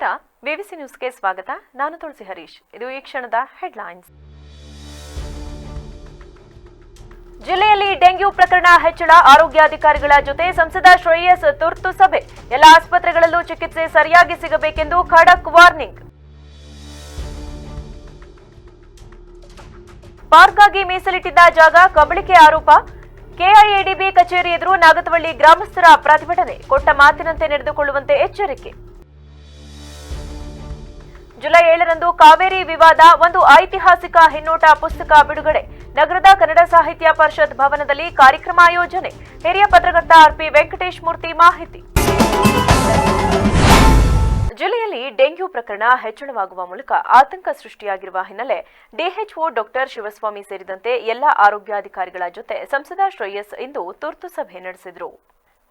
ನಮಸ್ಕಾರ, ಬಿಬಿಸಿ ನ್ಯೂಸ್ಗೆ ಸ್ವಾಗತ. ನಾನು ತುಳಸಿ ಹರೀಶ್. ಇದು ಈ ಕ್ಷಣದ ಹೆಡ್ಲೈನ್ಸ್. ಜಿಲ್ಲೆಯಲ್ಲಿ ಡೆಂಗ್ಯೂ ಪ್ರಕರಣ ಹೆಚ್ಚಳ, ಆರೋಗ್ಯಾಧಿಕಾರಿಗಳ ಜೊತೆ ಸಂಸದ ಶ್ರೇಯಸ್ ತುರ್ತು ಸಭೆ. ಎಲ್ಲ ಆಸ್ಪತ್ರೆಗಳಲ್ಲೂ ಚಿಕಿತ್ಸೆ ಸರಿಯಾಗಿ ಸಿಗಬೇಕೆಂದು ಖಡಕ್ ವಾರ್ನಿಂಗ್. ಪಾರ್ಕ್ಗಾಗಿ ಮೀಸಲಿಟ್ಟಿದ್ದ ಜಾಗ ಕಬಳಿಕೆ ಆರೋಪ, ಕೆಐಎಡಿಬಿ ಕಚೇರಿ ಎದುರು ನಾಗತವಳ್ಳಿ ಗ್ರಾಮಸ್ಥರ ಪ್ರತಿಭಟನೆ. ಕೊಟ್ಟ ಮಾತಿನಂತೆ ನಡೆದುಕೊಳ್ಳುವಂತೆ ಎಚ್ಚರಿಕೆ. ಜುಲೈ 7ರಂದು ಕಾವೇರಿ ವಿವಾದ, ಒಂದು ಐತಿಹಾಸಿಕ ಹಿನ್ನೋಟ ಪುಸ್ತಕ ಬಿಡುಗಡೆ. ನಗರದ ಕನ್ನಡ ಸಾಹಿತ್ಯ ಪರಿಷತ್ ಭವನದಲ್ಲಿ ಕಾರ್ಯಕ್ರಮ ಆಯೋಜನೆ. ಹಿರಿಯ ಪತ್ರಕರ್ತ ಆರ್ಪಿ ವೆಂಕಟೇಶ್ ಮೂರ್ತಿ ಮಾಹಿತಿ. ಜಿಲ್ಲೆಯಲ್ಲಿ ಡೆಂಗ್ಯೂ ಪ್ರಕರಣ ಹೆಚ್ಚಳವಾಗುವ ಮೂಲಕ ಆತಂಕ ಸೃಷ್ಟಿಯಾಗಿರುವ ಹಿನ್ನೆಲೆ ಡಿಎಚ್ಒ ಡಾಕ್ಟರ್ ಶಿವಸ್ವಾಮಿ ಸೇರಿದಂತೆ ಎಲ್ಲ ಆರೋಗ್ಯಾಧಿಕಾರಿಗಳ ಜೊತೆ ಸಂಸದ ಶ್ರೇಯಸ್ ಇಂದು ತುರ್ತು ಸಭೆ ನಡೆಸಿದರು.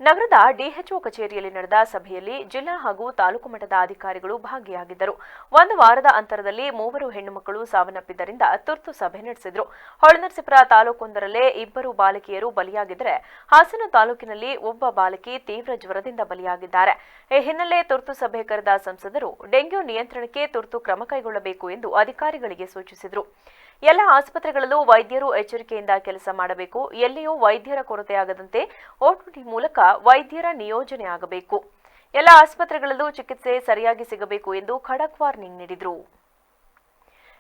ನಗರದ ಡಿಎಚ್ಒ ಕಚೇರಿಯಲ್ಲಿ ನಡೆದ ಸಭೆಯಲ್ಲಿ ಜಿಲ್ಲಾ ಹಾಗೂ ತಾಲೂಕು ಮಟ್ಟದ ಅಧಿಕಾರಿಗಳು ಭಾಗಿಯಾಗಿದ್ದರು. ಒಂದು ವಾರದ ಅಂತರದಲ್ಲಿ 3 ಹೆಣ್ಣು ಮಕ್ಕಳು ಸಾವನ್ನಪ್ಪಿದ್ದರಿಂದ ತುರ್ತು ಸಭೆ ನಡೆಸಿದರು. ಹೊಳೆನರಸೀಪುರ ತಾಲೂಕೊಂದರಲ್ಲೇ 2 ಬಾಲಕಿಯರು ಬಲಿಯಾಗಿದ್ದರೆ, ಹಾಸನ ತಾಲೂಕಿನಲ್ಲಿ ಒಬ್ಬ ಬಾಲಕಿ ತೀವ್ರ ಜ್ವರದಿಂದ ಬಲಿಯಾಗಿದ್ದಾರೆ. ಈ ಹಿನ್ನೆಲೆ ತುರ್ತು ಸಭೆ ಕರೆದ ಸಂಸದರು ಡೆಂಗ್ಯೂ ನಿಯಂತ್ರಣಕ್ಕೆ ತುರ್ತು ಕ್ರಮ ಕೈಗೊಳ್ಳಬೇಕು ಎಂದು ಅಧಿಕಾರಿಗಳಿಗೆ ಸೂಚಿಸಿದರು. ಎಲ್ಲ ಆಸ್ಪತ್ರೆಗಳಲ್ಲೂ ವೈದ್ಯರು ಎಚ್ಚರಿಕೆಯಿಂದ ಕೆಲಸ ಮಾಡಬೇಕು. ಎಲ್ಲಿಯೂ ವೈದ್ಯರ ಕೊರತೆಯಾಗದಂತೆ ಓಟಿಟಿ ಮೂಲಕ ವೈದ್ಯರ ನಿಯೋಜನೆ ಆಗಬೇಕು. ಎಲ್ಲ ಆಸ್ಪತ್ರೆಗಳಲ್ಲೂ ಚಿಕಿತ್ಸೆ ಸರಿಯಾಗಿ ಸಿಗಬೇಕು ಎಂದು ಖಡಕ್ ವಾರ್ನಿಂಗ್ ನೀಡಿದರು.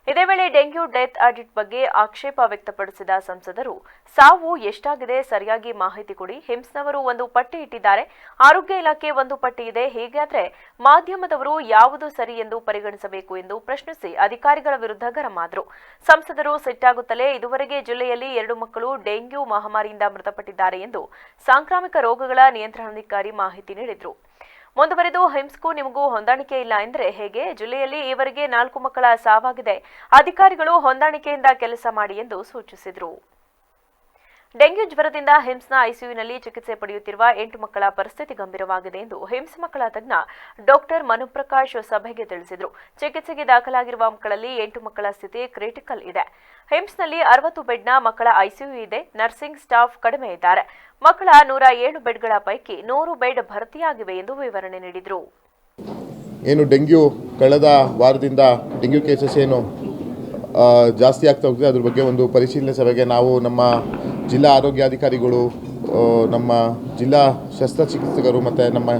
ಇದೇ ವೇಳೆ ಡೆಂಗ್ಯೂ ಡೆತ್ ಆಡಿಟ್ ಬಗ್ಗೆ ಆಕ್ಷೇಪ ವ್ಯಕ್ತಪಡಿಸಿದ ಸಂಸದರು, ಸಾವು ಎಷ್ಟಾಗಿದೆ ಸರಿಯಾಗಿ ಮಾಹಿತಿ ಕೊಡಿ. ಹಿಮ್ಸ್ನವರು ಒಂದು ಪಟ್ಟಿ ಇಟ್ಟಿದ್ದಾರೆ, ಆರೋಗ್ಯ ಇಲಾಖೆ ಒಂದು ಪಟ್ಟಿ ಇದೆ. ಹೀಗಾದ್ರೆ ಮಾಧ್ಯಮದವರು ಯಾವುದು ಸರಿ ಎಂದು ಪರಿಗಣಿಸಬೇಕು ಎಂದು ಪ್ರಶ್ನಿಸಿ ಅಧಿಕಾರಿಗಳ ವಿರುದ್ಧ ಗರಂ ಆದರು. ಸಂಸದರು ಸಿಟ್ಟಾಗುತ್ತಲೇ ಇದುವರೆಗೆ ಜಿಲ್ಲೆಯಲ್ಲಿ 2 ಮಕ್ಕಳು ಡೆಂಗ್ಯೂ ಮಹಾಮಾರಿಯಿಂದ ಮೃತಪಟ್ಟಿದ್ದಾರೆ ಎಂದು ಸಾಂಕ್ರಾಮಿಕ ರೋಗಗಳ ನಿಯಂತ್ರಣಾಧಿಕಾರಿ ಮಾಹಿತಿ ನೀಡಿದರು. ಮುಂದುವರೆದು, ಹಿಮ್ಸ್ಗೂ ನಿಮಗೂ ಹೊಂದಾಣಿಕೆ ಇಲ್ಲ ಎಂದರೆ ಹೇಗೆ? ಜಿಲ್ಲೆಯಲ್ಲಿ ಈವರೆಗೆ 4 ಮಕ್ಕಳ ಸಾವಾಗಿದೆ. ಅಧಿಕಾರಿಗಳು ಹೊಂದಾಣಿಕೆಯಿಂದ ಕೆಲಸ ಮಾಡಿ ಎಂದು ಸೂಚಿಸಿದರು. ಡೆಂಗ್ಯೂ ಜ್ವರದಿಂದ ಹಿಮ್ಸ್ನ ಐಸಿಯುನಲ್ಲಿ ಚಿಕಿತ್ಸೆ ಪಡೆಯುತ್ತಿರುವ 8 ಮಕ್ಕಳ ಪರಿಸ್ಥಿತಿ ಗಂಭೀರವಾಗಿದೆ ಎಂದು ಹಿಮ್ಸ್ ಮಕ್ಕಳ ತಜ್ಞ ಡಾಕ್ಟರ್ ಮನುಪ್ರಕಾಶ್ ಸಭೆಗೆ ತಿಳಿಸಿದರು. ಚಿಕಿತ್ಸೆಗೆ ದಾಖಲಾಗಿರುವ ಮಕ್ಕಳಲ್ಲಿ 8 ಮಕ್ಕಳ ಸ್ಥಿತಿ ಕ್ರಿಟಿಕಲ್ ಇದೆ. ಹಿಮ್ಸ್ನಲ್ಲಿ 60 ಬೆಡ್ನ ಮಕ್ಕಳ ಐಸಿಯು ಇದೆ. ನರ್ಸಿಂಗ್ ಸ್ಟಾಫ್ ಕಡಿಮೆ ಇದ್ದಾರೆ. ಮಕ್ಕಳ 107 ಬೆಡ್ಗಳ ಪೈಕಿ 100 ಬೆಡ್ ಭರ್ತಿಯಾಗಿವೆ ಎಂದು ವಿವರಣೆ ನೀಡಿದರು. ಏನು ಡೆಂಗ್ಯೂ ಕಳೆದ ವಾರದಿಂದ ಡೆಂಗ್ಯೂ ಕೇಸಸ್ ಏನು ಜಾಸ್ತಿ ಆಗ್ತಾ ಹೋಗ್ತದೆ, ಅದ್ರ ಬಗ್ಗೆ ಒಂದು ಪರಿಶೀಲನೆ ಸಭೆಗೆ ನಾವು ನಮ್ಮ ಜಿಲ್ಲಾ ಆರೋಗ್ಯಾಧಿಕಾರಿಗಳು, ನಮ್ಮ ಜಿಲ್ಲಾ ಶಸ್ತ್ರಚಿಕಿತ್ಸಕರು ಮತ್ತು ನಮ್ಮ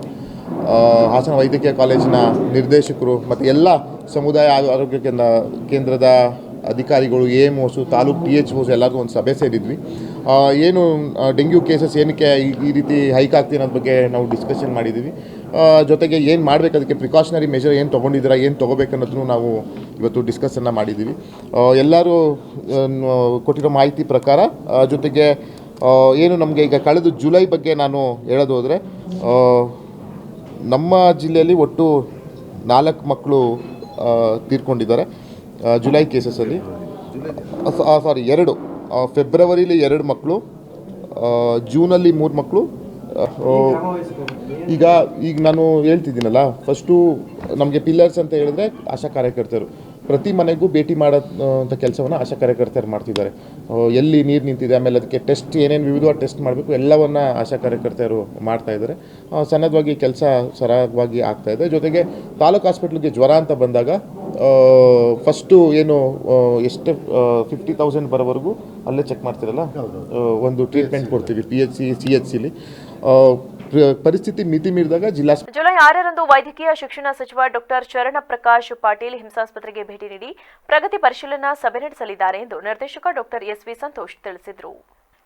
ಹಾಸನ ವೈದ್ಯಕೀಯ ಕಾಲೇಜಿನ ನಿರ್ದೇಶಕರು ಮತ್ತು ಎಲ್ಲ ಸಮುದಾಯ ಆರೋಗ್ಯ ಕೇಂದ್ರದ ಅಧಿಕಾರಿಗಳು, AMOs, ತಾಲೂಕು THOs ಎಲ್ಲರಿಗೂ ಒಂದು ಸಭೆ ಸೇರಿದ್ವಿ. ಏನು ಡೆಂಗ್ಯೂ ಕೇಸಸ್ ಏನಕ್ಕೆ ಈ ರೀತಿ ಹೈಕ್ ಆಗ್ತಿದೆ ಅನ್ನೋದ್ರ ಬಗ್ಗೆ ನಾವು ಡಿಸ್ಕಷನ್ ಮಾಡಿದ್ದೀವಿ. ಜೊತೆಗೆ ಏನು ಮಾಡಬೇಕು, ಅದಕ್ಕೆ ಪ್ರಿಕಾಷನರಿ ಮೆಷರ್ ಏನು ತೊಗೊಂಡಿದ್ದೀರಾ, ಏನು ತೊಗೋಬೇಕನ್ನೋದನ್ನು ನಾವು ಇವತ್ತು ಡಿಸ್ಕಸನ್ನು ಮಾಡಿದ್ದೀವಿ. ಎಲ್ಲರೂ ಕೊಟ್ಟಿರೋ ಮಾಹಿತಿ ಪ್ರಕಾರ ಜೊತೆಗೆ ಏನು ನಮಗೆ ಈಗ ಕಳೆದ ಜುಲೈ ಬಗ್ಗೆ ನಾನು ಹೇಳೋದು ಹೋದರೆ, ನಮ್ಮ ಜಿಲ್ಲೆಯಲ್ಲಿ ಒಟ್ಟು 4 ಮಕ್ಕಳು ತೀರ್ಕೊಂಡಿದ್ದಾರೆ ಜುಲೈ ಕೇಸಸಲ್ಲಿ. ಸಾರಿ 2 ಫೆಬ್ರವರಿಲಿ 2 ಮಕ್ಕಳು, ಜೂನಲ್ಲಿ 3 ಮಕ್ಕಳು. ಈಗ ನಾನು ಹೇಳ್ತಿದ್ದೀನಲ್ಲ, ಫಸ್ಟು ನಮಗೆ ಪಿಲ್ಲರ್ಸ್ ಅಂತ ಹೇಳಿದ್ರೆ ಆಶಾ ಕಾರ್ಯಕರ್ತರು ಪ್ರತಿ ಮನೆಗೂ ಭೇಟಿ ಮಾಡೋಂಥ ಕೆಲಸವನ್ನು ಆಶಾ ಕಾರ್ಯಕರ್ತರು ಮಾಡ್ತಿದ್ದಾರೆ. ಎಲ್ಲಿ ನೀರು ನಿಂತಿದೆ, ಆಮೇಲೆ ಅದಕ್ಕೆ ಟೆಸ್ಟ್ ಏನೇನು ವಿವಿಧ ಟೆಸ್ಟ್ ಮಾಡಬೇಕು ಎಲ್ಲವನ್ನು ಆಶಾ ಕಾರ್ಯಕರ್ತರು ಮಾಡ್ತಾಯಿದ್ದಾರೆ. ಸನ್ನದ್ಧವಾಗಿ ಕೆಲಸ ಸರಾಗವಾಗಿ ಆಗ್ತಾಯಿದೆ. ಜೊತೆಗೆ ತಾಲೂಕು ಹಾಸ್ಪಿಟ್ಲಿಗೆ ಜ್ವರ ಅಂತ ಬಂದಾಗ ಫಸ್ಟು ಏನು ಎಷ್ಟು 50,000 ಬರೋವರೆಗೂ ಅಲ್ಲೇ ಚೆಕ್ ಮಾಡ್ತಿರಲ್ಲ, ಒಂದು ಟ್ರೀಟ್ಮೆಂಟ್ ಕೊಡ್ತೀವಿ PHC CHCಲಿ. ಪರಿಸ್ಥಿತಿ ಮಿತಿ ಮೀರಿದಾಗ ಜುಲೈ 6ರಂದು ವೈದ್ಯಕೀಯ ಶಿಕ್ಷಣ ಸಚಿವ ಡಾಕ್ಟರ್ ಶರಣಪ್ರಕಾಶ್ ಪಾಟೀಲ್ ಹಿಮ್ಸಾಸ್ಪತ್ರೆಗೆ ಭೇಟಿ ನೀಡಿ ಪ್ರಗತಿ ಪರಿಶೀಲನಾ ಸಭೆ ನಡೆಸಲಿದ್ದಾರೆ ಎಂದು ನಿರ್ದೇಶಕ ಡಾಕ್ಟರ್ SV ಸಂತೋಷ್ ತಿಳಿಸಿದರು.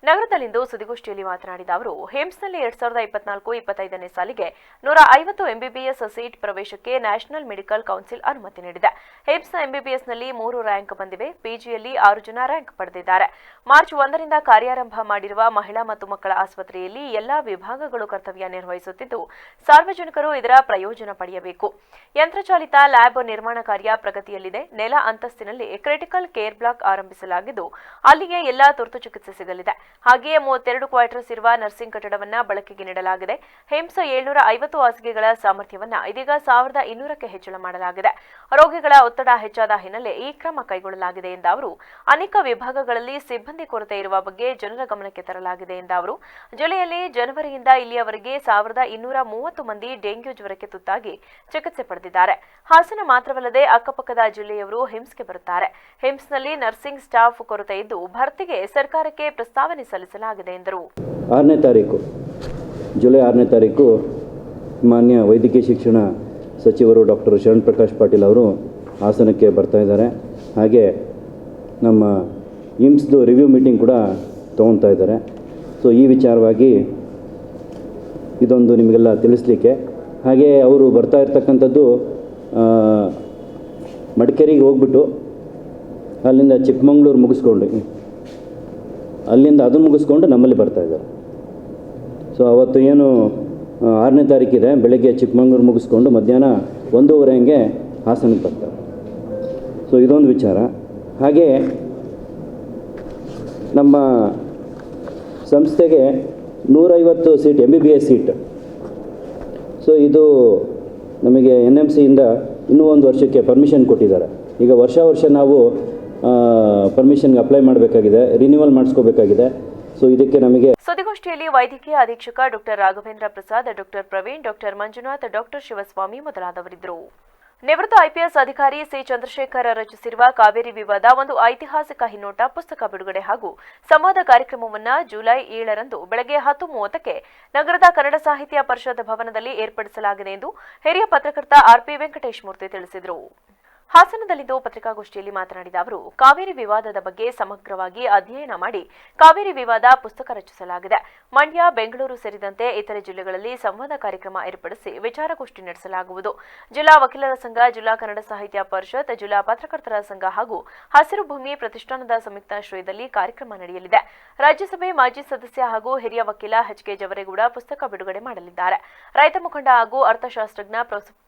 ನಗರದಲ್ಲಿಂದು ಸುದ್ದಿಗೋಷ್ಠಿಯಲ್ಲಿ ಮಾತನಾಡಿದ ಅವರು, ಹಿಮ್ಸ್ನಲ್ಲಿ 2024-25ನೇ ಸಾಲಿಗೆ 150 MBBS ಸೀಟ್ ಪ್ರವೇಶಕ್ಕೆ ನ್ಯಾಷನಲ್ ಮೆಡಿಕಲ್ ಕೌನ್ಸಿಲ್ ಅನುಮತಿ ನೀಡಿದೆ. ಹಿಮ್ಸ್ನ MBBSನಲ್ಲಿ 3 ರ್ಯಾಂಕ್ ಬಂದಿವೆ. PGಯಲ್ಲಿ 6 ಜನ ರ್ಯಾಂಕ್ ಪಡೆದಿದ್ದಾರೆ. ಮಾರ್ಚ್ 1ರಿಂದ ಕಾರ್ಯಾರಂಭ ಮಾಡಿರುವ ಮಹಿಳಾ ಮತ್ತು ಮಕ್ಕಳ ಆಸ್ಪತ್ರೆಯಲ್ಲಿ ಎಲ್ಲಾ ವಿಭಾಗಗಳು ಕರ್ತವ್ಯ ನಿರ್ವಹಿಸುತ್ತಿದ್ದು, ಸಾರ್ವಜನಿಕರು ಇದರ ಪ್ರಯೋಜನ ಪಡೆಯಬೇಕು. ಯಂತ್ರಚಾಲಿತ ಲ್ಯಾಬ್ ನಿರ್ಮಾಣ ಕಾರ್ಯ ಪ್ರಗತಿಯಲ್ಲಿದೆ. ನೆಲ ಅಂತಸ್ತಿನಲ್ಲಿ ಕ್ರಿಟಿಕಲ್ ಕೇರ್ ಬ್ಲಾಕ್ ಆರಂಭಿಸಲಾಗಿದ್ದು, ಅಲ್ಲಿಗೆ ಎಲ್ಲಾ ತುರ್ತು ಚಿಕಿತ್ಸೆ ಸಿಗಲಿದೆ. ಹಾಗೆಯೇ 32 ಕ್ವಾರ್ಟರ್ಸ್ ಇರುವ ನರ್ಸಿಂಗ್ ಕಟ್ಟಡವನ್ನು ಬಳಕೆಗೆ ನೀಡಲಾಗಿದೆ. ಹಿಮ್ಸ್ 750 ಹಾಸಿಗೆಗಳ ಸಾಮರ್ಥ್ಯವನ್ನು ಇದೀಗ 1200ಕ್ಕೆ ಹೆಚ್ಚಳ ಮಾಡಲಾಗಿದೆ. ರೋಗಿಗಳ ಒತ್ತಡ ಹೆಚ್ಚಾದ ಹಿನ್ನೆಲೆ ಈ ಕ್ರಮ ಕೈಗೊಳ್ಳಲಾಗಿದೆ ಎಂದ ಅವರು, ಅನೇಕ ವಿಭಾಗಗಳಲ್ಲಿ ಸಿಬ್ಬಂದಿ ಕೊರತೆ ಇರುವ ಬಗ್ಗೆ ಜನರ ಗಮನಕ್ಕೆ ತರಲಾಗಿದೆ ಎಂದ ಅವರು, ಜಿಲ್ಲೆಯಲ್ಲಿ ಜನವರಿಯಿಂದ ಇಲ್ಲಿಯವರೆಗೆ 1230 ಮಂದಿ ಡೆಂಗ್ಯೂ ಜ್ವರಕ್ಕೆ ತುತ್ತಾಗಿ ಚಿಕಿತ್ಸೆ ಪಡೆದಿದ್ದಾರೆ. ಹಾಸನ ಮಾತ್ರವಲ್ಲದೆ ಅಕ್ಕಪಕ್ಕದ ಜಿಲ್ಲೆಯವರು ಹಿಮ್ಸ್ಗೆ ಬರುತ್ತಾರೆ. ಹಿಮ್ಸ್ನಲ್ಲಿ ನರ್ಸಿಂಗ್ ಸ್ಟಾಫ್ ಕೊರತೆ ಇದ್ದು ಭರ್ತಿಗೆ ಸರ್ಕಾರಕ್ಕೆ ಪ್ರಸ್ತಾವನೆ ಸಲ್ಲಿಸಲಾಗಿದೆ ಎಂದರು. 6ನೇ ತಾರೀಕು ಜುಲೈ 6ನೇ ತಾರೀಕು ಮಾನ್ಯ ವೈದ್ಯಕೀಯ ಶಿಕ್ಷಣ ಸಚಿವರು ಡಾಕ್ಟರ್ ಶರಣ್ ಪ್ರಕಾಶ್ ಪಾಟೀಲ್ ಅವರು ಹಾಸನಕ್ಕೆ ಬರ್ತಾ ಇದ್ದಾರೆ. ಹಾಗೆ ನಮ್ಮ ಇಮ್ಸ್ದು ರಿವ್ಯೂ ಮೀಟಿಂಗ್ ಕೂಡ ತೊಗೊಳ್ತಾ ಇದ್ದಾರೆ. ಸೊ ಈ ವಿಚಾರವಾಗಿ ಇದೊಂದು ನಿಮಗೆಲ್ಲ ತಿಳಿಸ್ಲಿಕ್ಕೆ. ಹಾಗೆ ಅವರು ಬರ್ತಾ ಇರ್ತಕ್ಕಂಥದ್ದು ಮಡಿಕೇರಿಗೆ ಹೋಗ್ಬಿಟ್ಟು ಅಲ್ಲಿಂದ ಚಿಕ್ಕಮಂಗ್ಳೂರು ಮುಗಿಸ್ಕೊಂಡು ಅದನ್ನು ಮುಗಿಸ್ಕೊಂಡು ನಮ್ಮಲ್ಲಿ ಬರ್ತಾ ಇದ್ದಾರೆ. ಸೊ ಅವತ್ತು ಏನು 6ನೇ ತಾರೀಕಿದೆ, ಬೆಳಗ್ಗೆ ಚಿಕ್ಕಮಂಗ್ಳೂರು ಮುಗಿಸ್ಕೊಂಡು ಮಧ್ಯಾಹ್ನ 1:30 ಹಂಗೆ ಹಾಸನಕ್ಕೆ ಬರ್ತಾರೆ. ಸೊ ಇದೊಂದು ವಿಚಾರ. ಹಾಗೆ ನಮ್ಮ ಸಂಸ್ಥೆಗೆ 150 ಸೀಟ್ MBBS ಸೀಟ್. ಸೊ ಇದು ನಮಗೆ NMCಯಿಂದ ಇನ್ನೂ 1 ವರ್ಷಕ್ಕೆ ಪರ್ಮಿಷನ್ ಕೊಟ್ಟಿದ್ದಾರೆ. ಈಗ ವರ್ಷ ನಾವು ಪರ್ಮಿಷನ್ಗೆ ಅಪ್ಲೈ ಮಾಡಬೇಕಾಗಿದೆ, ರಿನ್ಯೂವಲ್ ಮಾಡಿಸ್ಕೋಬೇಕಾಗಿದೆ. ಸೊ ಇದಕ್ಕೆ ನಮಗೆ ಸುದ್ದಿಗೋಷ್ಠಿಯಲ್ಲಿ ವೈದ್ಯಕೀಯ ಅಧೀಕ್ಷಕ doctor Raghavendra Prasad, doctor Praveen, doctor Manjunath, doctor Shivaswamy ಮೊದಲಾದವರಿದ್ದರು. ನಿವೃತ್ತ IPS ಅಧಿಕಾರಿ ಸಿ ಚಂದ್ರಶೇಖರ್ ರಚಿಸಿರುವ ಕಾವೇರಿ ವಿವಾದ ಒಂದು ಐತಿಹಾಸಿಕ ಹಿನ್ನೋಟ ಪುಸ್ತಕ ಬಿಡುಗಡೆ ಹಾಗೂ ಸಂವಾದ ಕಾರ್ಯಕ್ರಮವನ್ನು ಜುಲೈ 7ರಂದು ಬೆಳಗ್ಗೆ 10:30ಕ್ಕೆ ನಗರದ ಕನ್ನಡ ಸಾಹಿತ್ಯ ಪರಿಷತ್ ಭವನದಲ್ಲಿ ಏರ್ಪಡಿಸಲಾಗಿದೆ ಎಂದು ಹಿರಿಯ ಪತ್ರಕರ್ತ RP ವೆಂಕಟೇಶ್ ಮೂರ್ತಿ ತಿಳಿಸಿದರು. ಹಾಸನದಲ್ಲಿಂದು ಪತ್ರಿಕಾಗೋಷ್ಠಿಯಲ್ಲಿ ಮಾತನಾಡಿದ ಅವರು, ಕಾವೇರಿ ವಿವಾದದ ಬಗ್ಗೆ ಸಮಗ್ರವಾಗಿ ಅಧ್ಯಯನ ಮಾಡಿ ಕಾವೇರಿ ವಿವಾದ ಪುಸ್ತಕ ರಚಿಸಲಾಗಿದೆ. ಮಂಡ್ಯ, ಬೆಂಗಳೂರು ಸೇರಿದಂತೆ ಇತರೆ ಜಿಲ್ಲೆಗಳಲ್ಲಿ ಸಂವಾದ ಕಾರ್ಯಕ್ರಮ ಏರ್ಪಡಿಸಿ ವಿಚಾರಗೋಷ್ಠಿ ನಡೆಸಲಾಗುವುದು. ಜಿಲ್ಲಾ ವಕೀಲರ ಸಂಘ, ಜಿಲ್ಲಾ ಕನ್ನಡ ಸಾಹಿತ್ಯ ಪರಿಷತ್, ಜಿಲ್ಲಾ ಪತ್ರಕರ್ತರ ಸಂಘ ಹಾಗೂ ಹಸಿರು ಭೂಮಿ ಪ್ರತಿಷ್ಠಾನದ ಸಂಯುಕ್ತಾಶ್ರಯದಲ್ಲಿ ಕಾರ್ಯಕ್ರಮ ನಡೆಯಲಿದೆ. ರಾಜ್ಯಸಭೆ ಮಾಜಿ ಸದಸ್ಯ ಹಾಗೂ ಹಿರಿಯ ವಕೀಲ HK ಜವರೇಗೌಡ ಪುಸ್ತಕ ಬಿಡುಗಡೆ ಮಾಡಲಿದ್ದಾರೆ. ರೈತ ಮುಖಂಡ ಹಾಗೂ ಅರ್ಥಶಾಸ್ತ್ರಜ್ಞ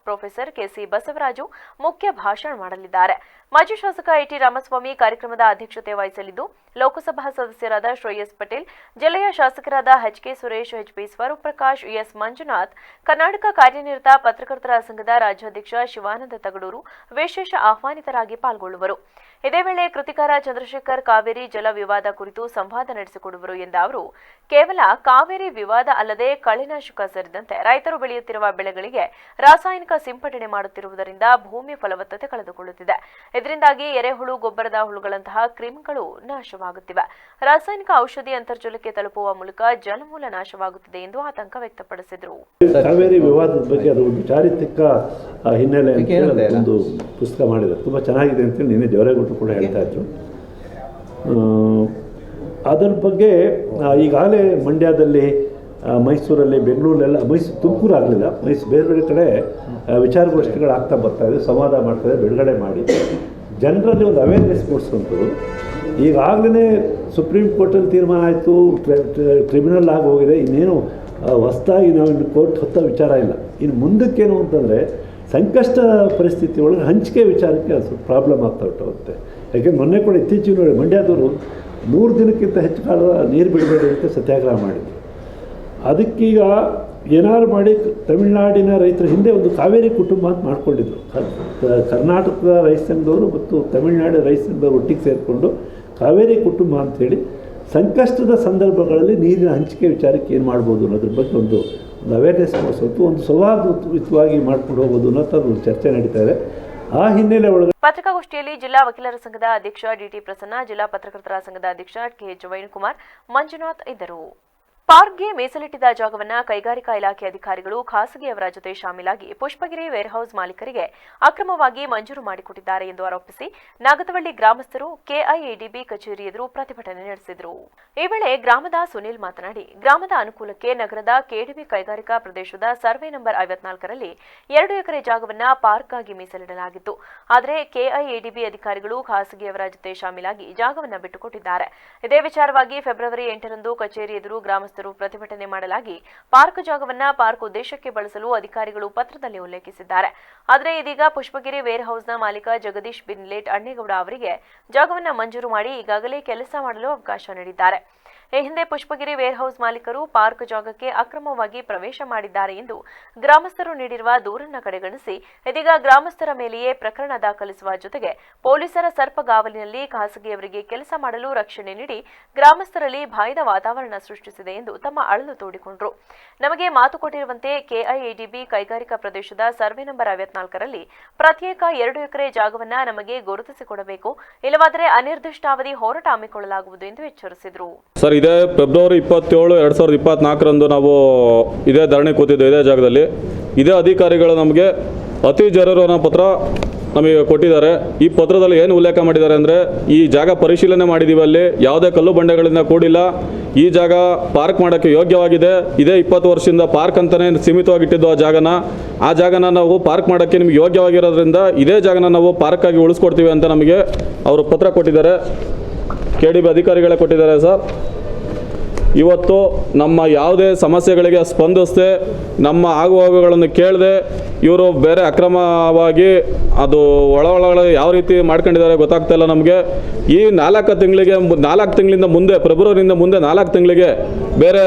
ಪ್ರೊಫೆಸರ್ KC ಬಸವರಾಜು ಮುಖ್ಯ ಭಾಷಣ ಮಾಡಲಿದ್ದಾರೆ. ಮಾಜಿ ಶಾಸಕ AT ರಾಮಸ್ವಾಮಿ ಕಾರ್ಯಕ್ರಮದ ಅಧ್ಯಕ್ಷತೆ ವಹಿಸಲಿದ್ದು, ಲೋಕಸಭಾ ಸದಸ್ಯರಾದ ಶ್ರೇಯಸ್ ಪಟೇಲ್, ಜಿಲ್ಲೆಯ ಶಾಸಕರಾದ HK Suresh, HP Swaroop Prakash, ES Manjunath, Karnataka ಕಾರ್ಯನಿರತ ಪತ್ರಕರ್ತರ ಸಂಘದ ರಾಜ್ಯಾಧ್ಯಕ್ಷ ಶಿವಾನಂದ ತಗಡೂರು ವಿಶೇಷ ಆಹ್ವಾನಿತರಾಗಿ ಪಾಲ್ಗೊಳ್ಳುವರು. ಇದೇ ವೇಳೆ ಕೃತಿಕಾರ ಚಂದ್ರಶೇಖರ್ ಕಾವೇರಿ ಜಲ ವಿವಾದ ಕುರಿತು ಸಂವಾದ ನಡೆಸಿಕೊಡುವರು ಎಂದ ಅವರು, ಕೇವಲ ಕಾವೇರಿ ವಿವಾದ ಅಲ್ಲದೆ ಕಳೆನಾಶಕ ಸೇರಿದಂತೆ ರೈತರು ಬೆಳೆಯುತ್ತಿರುವ ಬೆಳೆಗಳಿಗೆ ರಾಸಾಯನಿಕ ಸಿಂಪಡಣೆ ಮಾಡುತ್ತಿರುವುದರಿಂದ ಭೂಮಿ ಫಲವತ್ತತೆ ಕಳೆದುಕೊಳ್ಳುತ್ತಿದೆ. ಇದರಿಂದಾಗಿ ಎರೆಹುಳು, ಗೊಬ್ಬರದ ಹುಳುಗಳಂತಹ ಕ್ರಿಮಿಗಳು ನಾಶವಾಗುತ್ತಿವೆ. ರಾಸಾಯನಿಕ ಔಷಧಿ ಅಂತರ್ಜಲಕ್ಕೆ ತಲುಪುವ ಮೂಲಕ ಜಲಮೂಲ ನಾಶವಾಗುತ್ತಿದೆ ಎಂದು ಆತಂಕ ವ್ಯಕ್ತಪಡಿಸಿದರು. ಕಾವೇರಿ ವಿವಾದದ ಬಗ್ಗೆ ಅದು ಒಂದು ಚಾರಿತ್ರಿಕ ಹಿನ್ನೆಲೆ ಒಂದು ಪುಸ್ತಕ ಮಾಡಿದ್ದಾರೆ. ತುಂಬ ಚೆನ್ನಾಗಿದೆ ಅಂತೇಳಿ ನಿನ್ನೆ ಜವರೇಗೌಡರು ಕೂಡ ಹೇಳ್ತಾ ಇದ್ರು. ಅದರ ಬಗ್ಗೆ ಈಗಾಗಲೇ ಮಂಡ್ಯದಲ್ಲಿ, ಮೈಸೂರಲ್ಲಿ, ಬೆಂಗಳೂರಲ್ಲೆಲ್ಲ, ತುಮಕೂರು ಆಗಲಿಲ್ಲ, ಬೇರೆ ಬೇರೆ ಕಡೆ ವಿಚಾರಗೋಷ್ಠಿಗಳು ಆಗ್ತಾ ಬರ್ತಾಯಿದೆ, ಸಂವಾದ ಮಾಡ್ತಾರೆ, ಬಿಡುಗಡೆ ಮಾಡಿ ಜನರಲ್ಲಿ ಒಂದು ಅವೇರ್ನೆಸ್ ಮೂಡಿಸುವಂಥದ್ದು. ಈಗಾಗಲೇ ಸುಪ್ರೀಂ ಕೋರ್ಟಲ್ಲಿ ತೀರ್ಮಾನ ಆಯಿತು, ಟ್ರಿಬ್ಯುನಲ್ ಆಗಿ ಹೋಗಿದೆ. ಇನ್ನೇನು ಹೊಸದಾಗಿ ನಾವು ಇನ್ನು ಕೋರ್ಟ್ ಹೊತ್ತ ವಿಚಾರ ಇಲ್ಲ. ಇನ್ನು ಮುಂದಕ್ಕೇನು ಅಂತಂದರೆ ಸಂಕಷ್ಟ ಪರಿಸ್ಥಿತಿ ಒಳಗೆ ಹಂಚಿಕೆ ವಿಚಾರಕ್ಕೆ ಅದು ಸ್ವಲ್ಪ ಪ್ರಾಬ್ಲಮ್ ಆಗ್ತಾ ಹೋಗುತ್ತೆ. ಯಾಕೆಂದ್ರೆ ಮೊನ್ನೆ ಕೂಡ ಇತ್ತೀಚಿನ ಮಂಡ್ಯದವರು 100 ದಿನಕ್ಕಿಂತ ಹೆಚ್ಚು ಕಾಲ ನೀರು ಬಿಡಬೇಡಿ ಅಂತ ಸತ್ಯಾಗ್ರಹ ಮಾಡಿದ್ರು. ಅದಕ್ಕೀಗ ಏನಾದ್ರು ಮಾಡಿ ತಮಿಳುನಾಡಿನ ರೈತರ ಹಿಂದೆ ಒಂದು ಕಾವೇರಿ ಕುಟುಂಬ ಅಂತ ಮಾಡ್ಕೊಂಡಿದ್ರು. ಕರ್ನಾಟಕದ ರೈತ ಸಂಘದವರು ಮತ್ತು ತಮಿಳುನಾಡಿನ ರೈತ ಸಂಘದವರು ಒಟ್ಟಿಗೆ ಸೇರಿಕೊಂಡು ಕಾವೇರಿ ಕುಟುಂಬ ಅಂಥೇಳಿ ಸಂಕಷ್ಟದ ಸಂದರ್ಭಗಳಲ್ಲಿ ನೀರಿನ ಹಂಚಿಕೆ ವಿಚಾರಕ್ಕೆ ಏನು ಮಾಡ್ಬೋದು ಅನ್ನೋದ್ರ ಬಗ್ಗೆ ಒಂದು ಅವೇರ್ನೆಸ್ ಮಾಡಿಸೋದು, ಒಂದು ಸೌಹಾರ್ದಯುತವಾಗಿ ಮಾಡ್ಕೊಂಡು ಹೋಗೋದು ಅನ್ನೋದು ಒಂದು ಚರ್ಚೆ ನಡೀತಾ ಇದೆ. ಆ ಹಿನ್ನೆಲೆ ಒಳಗೆ ಪತ್ರಿಕಾಗೋಷ್ಠಿಯಲ್ಲಿ ಜಿಲ್ಲಾ ವಕೀಲರ ಸಂಘದ ಅಧ್ಯಕ್ಷ DT ಪ್ರಸನ್ನ, ಜಿಲ್ಲಾ ಪತ್ರಕರ್ತರ ಸಂಘದ ಅಧ್ಯಕ್ಷ KH ವೇಣುಕುಮಾರ್, ಮಂಜುನಾಥ್ ಇದ್ದರು. ಪಾರ್ಕ್ಗೆ ಮೀಸಲಿಟ್ಟಿದ್ದ ಜಾಗವನ್ನು ಕೈಗಾರಿಕಾ ಇಲಾಖೆ ಅಧಿಕಾರಿಗಳು ಖಾಸಗಿಯವರ ಜೊತೆ ಶಾಮೀಲಾಗಿ ಪುಷ್ಪಗಿರಿ ವೇರ್ಹೌಸ್ ಮಾಲೀಕರಿಗೆ ಅಕ್ರಮವಾಗಿ ಮಂಜೂರು ಮಾಡಿಕೊಟ್ಟಿದ್ದಾರೆ ಎಂದು ಆರೋಪಿಸಿ ನಾಗತವಳ್ಳಿ ಗ್ರಾಮಸ್ಥರು KIADB ಕಚೇರಿ ಎದುರು ಪ್ರತಿಭಟನೆ ನಡೆಸಿದರು. ಈ ವೇಳೆ ಗ್ರಾಮದ ಸುನಿಲ್ ಮಾತನಾಡಿ, ಗ್ರಾಮದ ಅನುಕೂಲಕ್ಕೆ ನಗರದ KDB ಕೈಗಾರಿಕಾ ಪ್ರದೇಶದ ಸರ್ವೆ ನಂಬರ್ 54ರಲ್ಲಿ 2 ಎಕರೆ ಜಾಗವನ್ನು ಪಾರ್ಕ್ಗಾಗಿ ಮೀಸಲಿಡಲಾಗಿತ್ತು. ಆದರೆ KIADB ಅಧಿಕಾರಿಗಳು ಖಾಸಗಿಯವರ ಜೊತೆ ಶಾಮೀಲಾಗಿ ಜಾಗವನ್ನು ಬಿಟ್ಟುಕೊಟ್ಟಿದ್ದಾರೆ. ಇದೇ ವಿಚಾರವಾಗಿ ಫೆಬ್ರವರಿ 8ರಂದು ಕಚೇರಿ ಎದುರು ಗ್ರಾಮಸ್ಥರು ಗ್ರಾಮಸ್ಥರು ಪ್ರತಿಭಟನೆ ಮಾಡಲಾಗಿ ಪಾರ್ಕ್ ಜಾಗವನ್ನ ಪಾರ್ಕ್ ಉದ್ದೇಶಕ್ಕೆ ಬಳಸಲು ಅಧಿಕಾರಿಗಳು ಪತ್ರದಲ್ಲಿ ಉಲ್ಲೇಖಿಸಿದ್ದಾರೆ. ಆದರೆ ಇದೀಗ ಪುಷ್ಪಗಿರಿ ವೇರ್ ಹೌಸ್ನ ಮಾಲೀಕ ಜಗದೀಶ್ ಬಿನ್ಲೇಟ್ ಅಣ್ಣೇಗೌಡ ಅವರಿಗೆ ಜಾಗವನ್ನ ಮಂಜೂರು ಮಾಡಿ ಈಗಾಗಲೇ ಕೆಲಸ ಮಾಡಲು ಅವಕಾಶ ನೀಡಿದ್ದಾರೆ. ಈ ಹಿಂದೆ ಪುಷ್ಪಗಿರಿ ವೇರ್ ಹೌಸ್ ಮಾಲೀಕರು ಪಾರ್ಕ್ ಜಾಗಕ್ಕೆ ಅಕ್ರಮವಾಗಿ ಪ್ರವೇಶ ಮಾಡಿದ್ದಾರೆ ಎಂದು ಗ್ರಾಮಸ್ಥರು ನೀಡಿರುವ ದೂರನ್ನ ಕಡೆಗಣಿಸಿ ಇದೀಗ ಗ್ರಾಮಸ್ಥರ ಮೇಲೆಯೇ ಪ್ರಕರಣ ದಾಖಲಿಸುವ ಜೊತೆಗೆ ಪೊಲೀಸರ ಸರ್ಪಗಾವಲಿನಲ್ಲಿ ಖಾಸಗಿಯವರಿಗೆ ಕೆಲಸ ಮಾಡಲು ರಕ್ಷಣೆ ನೀಡಿ ಗ್ರಾಮಸ್ಥರಲ್ಲಿ ಭಯದ ವಾತಾವರಣ ಸೃಷ್ಟಿಸಿದೆ ಎಂದು ತಮ್ಮ ಅಳಲು ತೋಡಿಕೊಂಡರು. ನಮಗೆ ಮಾತು ಕೊಟ್ಟಿರುವಂತೆ ಕೆಐಎಡಿಬಿ ಕೈಗಾರಿಕಾ ಪ್ರದೇಶದ ಸರ್ವೆ ನಂಬರ್ 54ರಲ್ಲಿ ಪ್ರತ್ಯೇಕ 2 ಎಕರೆ ಜಾಗವನ್ನ ನಮಗೆ ಗುರುತಿಸಿಕೊಡಬೇಕು, ಇಲ್ಲವಾದರೆ ಅನಿರ್ದಿಷ್ಟಾವಧಿ ಹೋರಾಟ ಹಮ್ಮಿಕೊಳ್ಳಲಾಗುವುದು ಎಂದು ಎಚ್ಚರಿಸಿದರು. ಸರ್, ಇದೇ ಫೆಬ್ರವರಿ 27, 2024ರಂದು ನಾವು ಇದೇ ಧರಣಿ ಕೂತಿದ್ದು ಇದೇ ಜಾಗದಲ್ಲಿ. ಇದೇ ಅಧಿಕಾರಿಗಳು ನಮಗೆ ಅತಿ ಜರೂರು ಅನ್ನೋ ಪತ್ರ ನಮಗೆ ಕೊಟ್ಟಿದ್ದಾರೆ. ಈ ಪತ್ರದಲ್ಲಿ ಏನು ಉಲ್ಲೇಖ ಮಾಡಿದ್ದಾರೆ ಅಂದರೆ, ಈ ಜಾಗ ಪರಿಶೀಲನೆ ಮಾಡಿದ್ದೀವಿ, ಅಲ್ಲಿ ಯಾವುದೇ ಕಲ್ಲು ಬಂಡೆಗಳಿಂದ ಕೂಡಿಲ್ಲ, ಈ ಜಾಗ ಪಾರ್ಕ್ ಮಾಡೋಕ್ಕೆ ಯೋಗ್ಯವಾಗಿದೆ, ಇದೇ 20 ವರ್ಷದಿಂದ ಪಾರ್ಕ್ ಅಂತಲೇ ಸೀಮಿತವಾಗಿಟ್ಟಿದ್ದು ಆ ಜಾಗನ ನಾವು ಪಾರ್ಕ್ ಮಾಡೋಕ್ಕೆ ನಿಮ್ಗೆ ಯೋಗ್ಯವಾಗಿರೋದ್ರಿಂದ ಇದೇ ಜಾಗನ ನಾವು ಪಾರ್ಕಾಗಿ ಉಳಿಸ್ಕೊಡ್ತೀವಿ ಅಂತ ನಮಗೆ ಅವರು ಪತ್ರ ಕೊಟ್ಟಿದ್ದಾರೆ. ಕೆಡಿಬಿ ಅಧಿಕಾರಿಗಳೇ ಕೊಟ್ಟಿದ್ದಾರೆ ಸರ್. ಇವತ್ತು ನಮ್ಮ ಯಾವುದೇ ಸಮಸ್ಯೆಗಳಿಗೆ ಸ್ಪಂದಿಸದೆ, ನಮ್ಮ ಆಗುಹೋಗುಗಳನ್ನು ಕೇಳದೆ ಇವರು ಬೇರೆ ಅಕ್ರಮವಾಗಿ ಅದು ಒಳಗೆ ಯಾವ ರೀತಿ ಮಾಡ್ಕೊಂಡಿದ್ದಾರೆ ಗೊತ್ತಾಗ್ತಾ ಇಲ್ಲ ನಮಗೆ. ಈ 4 ತಿಂಗಳಿಂದ ಮುಂದೆ, ಫೆಬ್ರವರಿಯಿಂದ ಮುಂದೆ 4 ತಿಂಗಳಿಗೆ ಬೇರೆ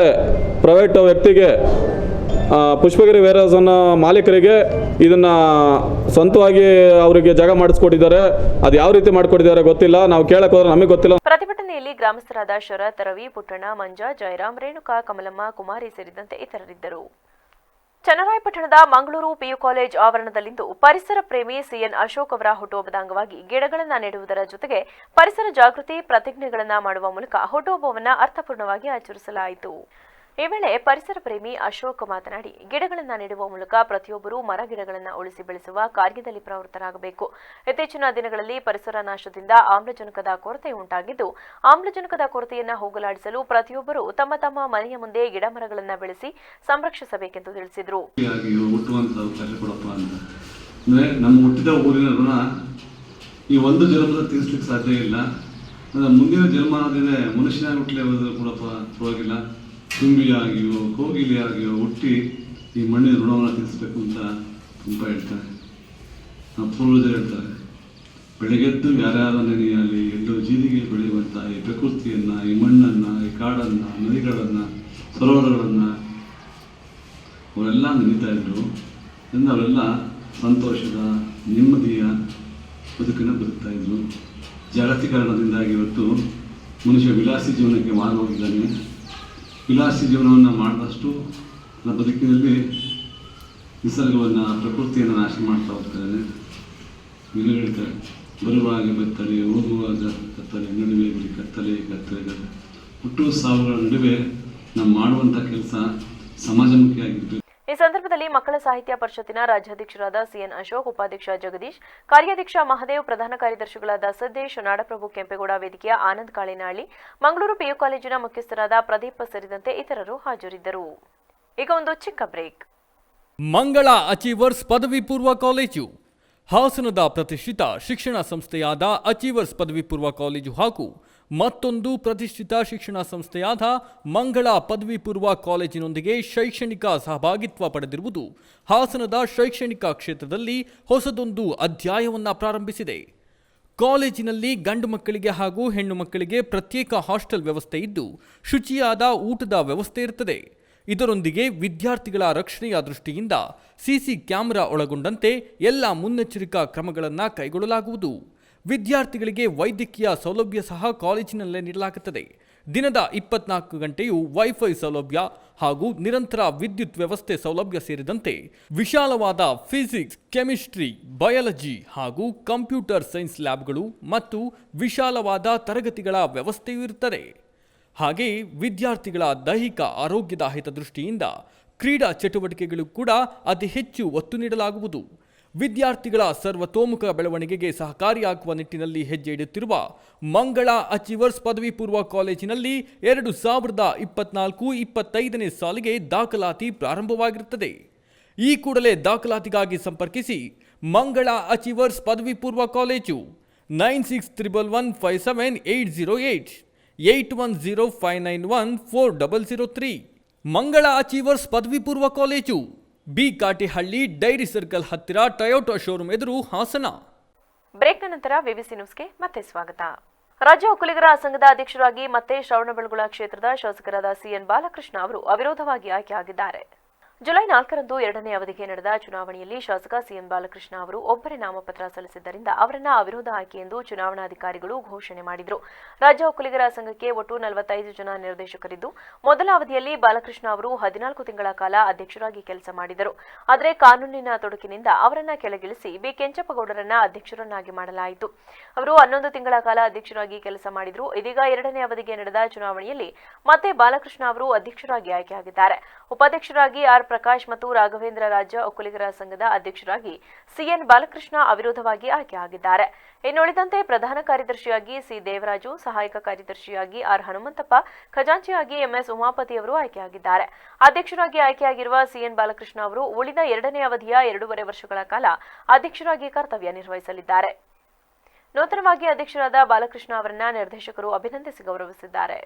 ಪ್ರೈವೇಟ್ ವ್ಯಕ್ತಿಗೆ, ಪುಷ್ಪಗಿರಿ ವೇರ್ ಹೌಸ್ನ ಮಾಲೀಕರಿಗೆ ಇದನ್ನು ಸ್ವಂತವಾಗಿ ಅವರಿಗೆ ಜಾಗ ಮಾಡಿಸ್ಕೊಟ್ಟಿದ್ದಾರೆ. ಅದು ಯಾವ ರೀತಿ ಮಾಡಿಕೊಟ್ಟಿದ್ದಾರೆ ಗೊತ್ತಿಲ್ಲ, ನಾವು ಕೇಳಕ್ಕೆ ಹೋದ್ರೆ ನಮಗೆ ಗೊತ್ತಿಲ್ಲ. ಪ್ರತಿಭಟನೆಯಲ್ಲಿ ಗ್ರಾಮಸ್ಥರಾದ ಶರತ್, ರವಿ, ಪುಟ್ಟಣ್ಣ, ಮಂಜ, ಜಯರಾಮ್, ರೇಣುಕಾ, ಕಮಲಮ್ಮ, ಕುಮಾರಿ ಸೇರಿದಂತೆ ಇತರರಿದ್ದರು. ಚನ್ನರಾಯಪಟ್ಟಣದ ಮಂಗಳೂರು ಪಿಯು ಕಾಲೇಜ್ ಆವರಣದಲ್ಲಿಂದು ಪರಿಸರ ಪ್ರೇಮಿ ಸಿಎನ್ ಅಶೋಕ್ ಅವರ ಹುಟ್ಟುಹಬ್ಬದ ಅಂಗವಾಗಿ ಗಿಡಗಳನ್ನು ನೆಡುವುದರ ಜೊತೆಗೆ ಪರಿಸರ ಜಾಗೃತಿ ಪ್ರತಿಜ್ಞೆಗಳನ್ನು ಮಾಡುವ ಮೂಲಕ ಹುಟ್ಟುಹಬ್ಬವನ್ನು ಅರ್ಥಪೂರ್ಣವಾಗಿ ಆಚರಿಸಲಾಯಿತು. ಈ ವೇಳೆ ಪರಿಸರ ಪ್ರೇಮಿ ಅಶೋಕ್ ಮಾತನಾಡಿ, ಗಿಡಗಳನ್ನು ನೆಡುವ ಮೂಲಕ ಪ್ರತಿಯೊಬ್ಬರೂ ಮರ ಗಿಡಗಳನ್ನು ಉಳಿಸಿ ಬೆಳೆಸುವ ಕಾರ್ಯದಲ್ಲಿ ಪ್ರವೃತ್ತರಾಗಬೇಕು. ಇತ್ತೀಚಿನ ದಿನಗಳಲ್ಲಿ ಪರಿಸರ ನಾಶದಿಂದ ಆಮ್ಲಜನಕದ ಕೊರತೆ ಉಂಟಾಗಿದ್ದು, ಆಮ್ಲಜನಕದ ಕೊರತೆಯನ್ನು ಹೋಗಲಾಡಿಸಲು ಪ್ರತಿಯೊಬ್ಬರೂ ತಮ್ಮ ತಮ್ಮ ಮನೆಯ ಮುಂದೆ ಗಿಡ ಮರಗಳನ್ನು ಬೆಳೆಸಿ ಸಂರಕ್ಷಿಸಬೇಕೆಂದು ತಿಳಿಸಿದರು. ನಮ್ಮ ಹುಟ್ಟಿದ ಊರಿನ ಋಣ ಈ ಒಂದು ಜನ್ಮದ ತೀರಿಸಲಿಕ್ಕೆ ಸಾಧ್ಯ ಇಲ್ಲ. ಮುಂದಿನ ಜನ್ಮದಿನ ಮನುಷ್ಯನಾಗಿ ಹುಟ್ಟಲೇ ಕೂಡ ಪರವಾಗಿಲ್ಲ, ತುಂಬಿಯಾಗಿಯೋ ಕೋಗಿಲಿಯಾಗಿಯೋ ಹುಟ್ಟಿ ಈ ಮಣ್ಣಿನ ಋಣವನ್ನು ತೀರಿಸಬೇಕು ಅಂತ ತುಂಬ ಹೇಳ್ತಾರೆ. ನಮ್ಮ ಪೂರ್ವಜರು ಹೇಳ್ತಾರೆ, ಬೆಳಗ್ಗೆದ್ದು ಯಾರ್ಯಾರ ನೆನೆಯಲ್ಲಿ ಎಳ್ಳು ಜೀರಿಗೆ ಬೆಳೆಯುವಂಥ ಈ ಪ್ರಕೃತಿಯನ್ನು, ಈ ಮಣ್ಣನ್ನು, ಈ ಕಾಡನ್ನು, ನದಿಗಳನ್ನು, ಸರೋವರಗಳನ್ನು ಅವರೆಲ್ಲ ನೆನೀತಾ ಇದ್ರು. ಅವರೆಲ್ಲ ಸಂತೋಷದ, ನೆಮ್ಮದಿಯ ಬದುಕನ್ನು ಬದುಕ್ತಾ ಇದ್ರು. ಜಾಗತೀಕರಣದಿಂದಾಗಿ ಇವತ್ತು ಮನುಷ್ಯ ವಿಲಾಸಿ ಜೀವನಕ್ಕೆ ಮಾರು ಹೋಗಿದ್ದಾನೆ. ವಿಲಾಸಿ ಜೀವನವನ್ನು ಮಾಡಿದಷ್ಟು ನನ್ನ ಬದುಕಿನಲ್ಲಿ ನಿಸರ್ಗವನ್ನು, ಪ್ರಕೃತಿಯನ್ನು ನಾಶ ಮಾಡ್ತಾ ಹೋಗ್ತಾಯಿದ್ದಾನೆ. ಇನ್ನು ಹೇಳ್ತಾರೆ, ಬರುವಾಗ ಬೆತ್ತಲೆ, ಹೋಗುವಾಗ ಕತ್ತಲೆ, ನಡುವೆ ಬಿಡಿ ಕತ್ತಲೆ ಹುಟ್ಟುವ ಸಾವುಗಳ ನಡುವೆ ನಾವು ಮಾಡುವಂಥ ಕೆಲಸ ಸಮಾಜಮುಖಿಯಾಗಿದ್ದು. ಈ ಸಂದರ್ಭದಲ್ಲಿ ಮಕ್ಕಳ ಸಾಹಿತ್ಯ ಪರಿಷತ್ತಿನ ರಾಜ್ಯಾಧ್ಯಕ್ಷರಾದ ಸಿಎನ್ ಅಶೋಕ್, ಉಪಾಧ್ಯಕ್ಷ ಜಗದೀಶ್, ಕಾರ್ಯಾಧ್ಯಕ್ಷ ಮಹದೇವ್, ಪ್ರಧಾನ ಕಾರ್ಯದರ್ಶಿಗಳಾದ ಸದ್ದೇಶ್, ನಾಡಪ್ರಭು ಕೆಂಪೇಗೌಡ, ವೇದಿಕೆಯ ಆನಂದ್ ಕಾಳಿನಹಳ್ಳಿ, ಮಂಗಳೂರು ಪಿಯು ಕಾಲೇಜಿನ ಮುಖ್ಯಸ್ಥರಾದ ಪ್ರದೀಪ್ ಸೇರಿದಂತೆ ಇತರರು ಹಾಜರಿದ್ದರು. ಈಗ ಒಂದು ಚಿಕ್ಕ ಬ್ರೇಕ್. ಮಂಗಳ ಅಚೀವರ್ಸ್ ಪದವಿ ಪೂರ್ವ ಕಾಲೇಜು ಹಾಸನದ ಪ್ರತಿಷ್ಠಿತ ಶಿಕ್ಷಣ ಸಂಸ್ಥೆಯಾದ ಅಚೀವರ್ಸ್ ಪದವಿ ಪೂರ್ವ ಕಾಲೇಜು ಹಾಗೂ ಮತ್ತೊಂದು ಪ್ರತಿಷ್ಠಿತ ಶಿಕ್ಷಣ ಸಂಸ್ಥೆಯಾದ ಮಂಗಳ ಪದವಿ ಪೂರ್ವ ಕಾಲೇಜಿನೊಂದಿಗೆ ಶೈಕ್ಷಣಿಕ ಸಹಭಾಗಿತ್ವ ಪಡೆದಿರುವುದು ಹಾಸನದ ಶೈಕ್ಷಣಿಕ ಕ್ಷೇತ್ರದಲ್ಲಿ ಹೊಸದೊಂದು ಅಧ್ಯಾಯವನ್ನು ಪ್ರಾರಂಭಿಸಿದೆ. ಕಾಲೇಜಿನಲ್ಲಿ ಗಂಡು ಮಕ್ಕಳಿಗೆ ಹಾಗೂ ಹೆಣ್ಣು ಮಕ್ಕಳಿಗೆ ಪ್ರತ್ಯೇಕ ಹಾಸ್ಟೆಲ್ ವ್ಯವಸ್ಥೆ ಇದ್ದು ಶುಚಿಯಾದ ಊಟದ ವ್ಯವಸ್ಥೆ ಇರುತ್ತದೆ. ಇದರೊಂದಿಗೆ ವಿದ್ಯಾರ್ಥಿಗಳ ರಕ್ಷಣೆಯ ದೃಷ್ಟಿಯಿಂದ ಸಿಸಿ ಕ್ಯಾಮೆರಾ ಒಳಗೊಂಡಂತೆ ಎಲ್ಲ ಮುನ್ನೆಚ್ಚರಿಕಾ ಕ್ರಮಗಳನ್ನು ಕೈಗೊಳ್ಳಲಾಗುವುದು. ವಿದ್ಯಾರ್ಥಿಗಳಿಗೆ ವೈದ್ಯಕೀಯ ಸೌಲಭ್ಯ ಸಹ ಕಾಲೇಜಿನಲ್ಲೇ ನೀಡಲಾಗುತ್ತದೆ. ದಿನದ 24 ಗಂಟೆಯೂ ವೈಫೈ ಸೌಲಭ್ಯ ಹಾಗೂ ನಿರಂತರ ವಿದ್ಯುತ್ ವ್ಯವಸ್ಥೆ ಸೌಲಭ್ಯ ಸೇರಿದಂತೆ ವಿಶಾಲವಾದ ಫಿಸಿಕ್ಸ್, ಕೆಮಿಸ್ಟ್ರಿ, ಬಯಾಲಜಿ ಹಾಗೂ ಕಂಪ್ಯೂಟರ್ ಸೈನ್ಸ್ ಲ್ಯಾಬ್ಗಳು ಮತ್ತು ವಿಶಾಲವಾದ ತರಗತಿಗಳ ವ್ಯವಸ್ಥೆಯೂ ಇರುತ್ತದೆ. ಹಾಗೆಯೇ ವಿದ್ಯಾರ್ಥಿಗಳ ದೈಹಿಕ ಆರೋಗ್ಯದ ಹಿತದೃಷ್ಟಿಯಿಂದ ಕ್ರೀಡಾ ಚಟುವಟಿಕೆಗಳು ಕೂಡ ಅತಿ ಹೆಚ್ಚು ಒತ್ತು ನೀಡಲಾಗುವುದು. ವಿದ್ಯಾರ್ಥಿಗಳ ಸರ್ವತೋಮುಖ ಬೆಳವಣಿಗೆಗೆ ಸಹಕಾರಿಯಾಗುವ ನಿಟ್ಟಿನಲ್ಲಿ ಹೆಜ್ಜೆ ಇಡುತ್ತಿರುವ ಮಂಗಳ ಅಚೀವರ್ಸ್ ಪದವಿ ಪೂರ್ವ ಕಾಲೇಜಿನಲ್ಲಿ 2024-25ನೇ ಸಾಲಿಗೆ ದಾಖಲಾತಿ ಪ್ರಾರಂಭವಾಗಿರುತ್ತದೆ. ಈ ಕೂಡಲೇ ದಾಖಲಾತಿಗಾಗಿ ಸಂಪರ್ಕಿಸಿ ಮಂಗಳ ಅಚೀವರ್ಸ್ ಪದವಿ ಪೂರ್ವ ಕಾಲೇಜು 96115788. 8105914003. ಮಂಗಳ ಅಚೀವರ್ಸ್ ಪದವಿ ಪೂರ್ವ college, B Katihalli, dairy circle ಹತ್ತಿರ, ಟೊಯೋಟಾ ಶೋರೂಮ್ ಎದುರು, ಹಾಸನ. ಬ್ರೇಕ್ನ ನಂತರ ವಿವಿಸಿ ನ್ಯೂಸ್ಗೆ ಮತ್ತೆ ಸ್ವಾಗತ. ರಾಜ್ಯ ಒಕ್ಕಲಿಗರ ಸಂಘದ ಅಧ್ಯಕ್ಷರಾಗಿ ಮತ್ತೆ ಶ್ರವಣಬೆಳಗೊಳ ಕ್ಷೇತ್ರದ ಶಾಸಕರಾದ ಸಿಎನ್ ಬಾಲಕೃಷ್ಣ ಅವರು ಅವಿರೋಧವಾಗಿ ಆಯ್ಕೆಯಾಗಿದ್ದಾರೆ. ಜುಲೈ 4ರಂದು 2ನೇ ಅವಧಿಗೆ ನಡೆದ ಚುನಾವಣೆಯಲ್ಲಿ ಶಾಸಕ ಸಿಎನ್ ಬಾಲಕೃಷ್ಣ ಅವರು ಒಬ್ಬರೇ ನಾಮಪತ್ರ ಸಲ್ಲಿಸಿದ್ದರಿಂದ ಅವರನ್ನ ಅವಿರೋಧ ಆಯ್ಕೆ ಎಂದು ಚುನಾವಣಾಧಿಕಾರಿಗಳು ಘೋಷಣೆ ಮಾಡಿದರು. ರಾಜ್ಯ ಒಕ್ಕಲಿಗರ ಸಂಘಕ್ಕೆ ಒಟ್ಟು 45 ಜನ ನಿರ್ದೇಶಕರಿದ್ದು, ಮೊದಲ ಅವಧಿಯಲ್ಲಿ ಬಾಲಕೃಷ್ಣ ಅವರು 14 ತಿಂಗಳ ಕಾಲ ಅಧ್ಯಕ್ಷರಾಗಿ ಕೆಲಸ ಮಾಡಿದರು. ಆದರೆ ಕಾನೂನಿನ ತೊಡಕಿನಿಂದ ಅವರನ್ನ ಕೆಳಗಿಳಿಸಿ ಬಿ ಕೆಂಚಪ್ಪಗೌಡರನ್ನ ಅಧ್ಯಕ್ಷರನ್ನಾಗಿ ಮಾಡಲಾಯಿತು. ಅವರು 11 ತಿಂಗಳ ಕಾಲ ಅಧ್ಯಕ್ಷರಾಗಿ ಕೆಲಸ ಮಾಡಿದರು. ಇದೀಗ 2ನೇ ಅವಧಿಗೆ ನಡೆದ ಚುನಾವಣೆಯಲ್ಲಿ ಮತ್ತೆ ಬಾಲಕೃಷ್ಣ ಅವರು ಅಧ್ಯಕ್ಷರಾಗಿ ಆಯ್ಕೆಯಾಗಿದ್ದಾರೆ. ಉಪಾಧ್ಯಕ್ಷರಾಗಿ ಆರ್ ಪ್ರಕಾಶ್ ಮತ್ತು ರಾಘವೇಂದ್ರ, ರಾಜ್ಯ ಒಕ್ಕಲಿಗರ ಸಂಘದ ಅಧ್ಯಕ್ಷರಾಗಿ ಸಿಎನ್ ಬಾಲಕೃಷ್ಣ ಅವಿರೋಧವಾಗಿ ಆಯ್ಕೆಯಾಗಿದ್ದಾರೆ. ಇನ್ನುಳಿದಂತೆ ಪ್ರಧಾನ ಕಾರ್ಯದರ್ಶಿಯಾಗಿ ಸಿ ದೇವರಾಜು, ಸಹಾಯಕ ಕಾರ್ಯದರ್ಶಿಯಾಗಿ ಆರ್ ಹನುಮಂತಪ್ಪ, ಖಜಾಂಚಿಯಾಗಿ ಎಂಎಸ್ ಉಮಾಪತಿ ಅವರು ಆಯ್ಕೆಯಾಗಿದ್ದಾರೆ. ಅಧ್ಯಕ್ಷರಾಗಿ ಆಯ್ಕೆಯಾಗಿರುವ ಸಿಎನ್ ಬಾಲಕೃಷ್ಣ ಅವರು ಉಳಿದ 2ನೇ ಅವಧಿಯ 2.5 ವರ್ಷಗಳ ಕಾಲ ಅಧ್ಯಕ್ಷರಾಗಿ ಕರ್ತವ್ಯ ನಿರ್ವಹಿಸಲಿದ್ದಾರೆ. ನೂತನವಾಗಿ ಅಧ್ಯಕ್ಷರಾದ ಬಾಲಕೃಷ್ಣ ಅವರನ್ನ ನಿರ್ದೇಶಕರು ಅಭಿನಂದಿಸಿ ಗೌರವಿಸಿದ್ದಾರೆ.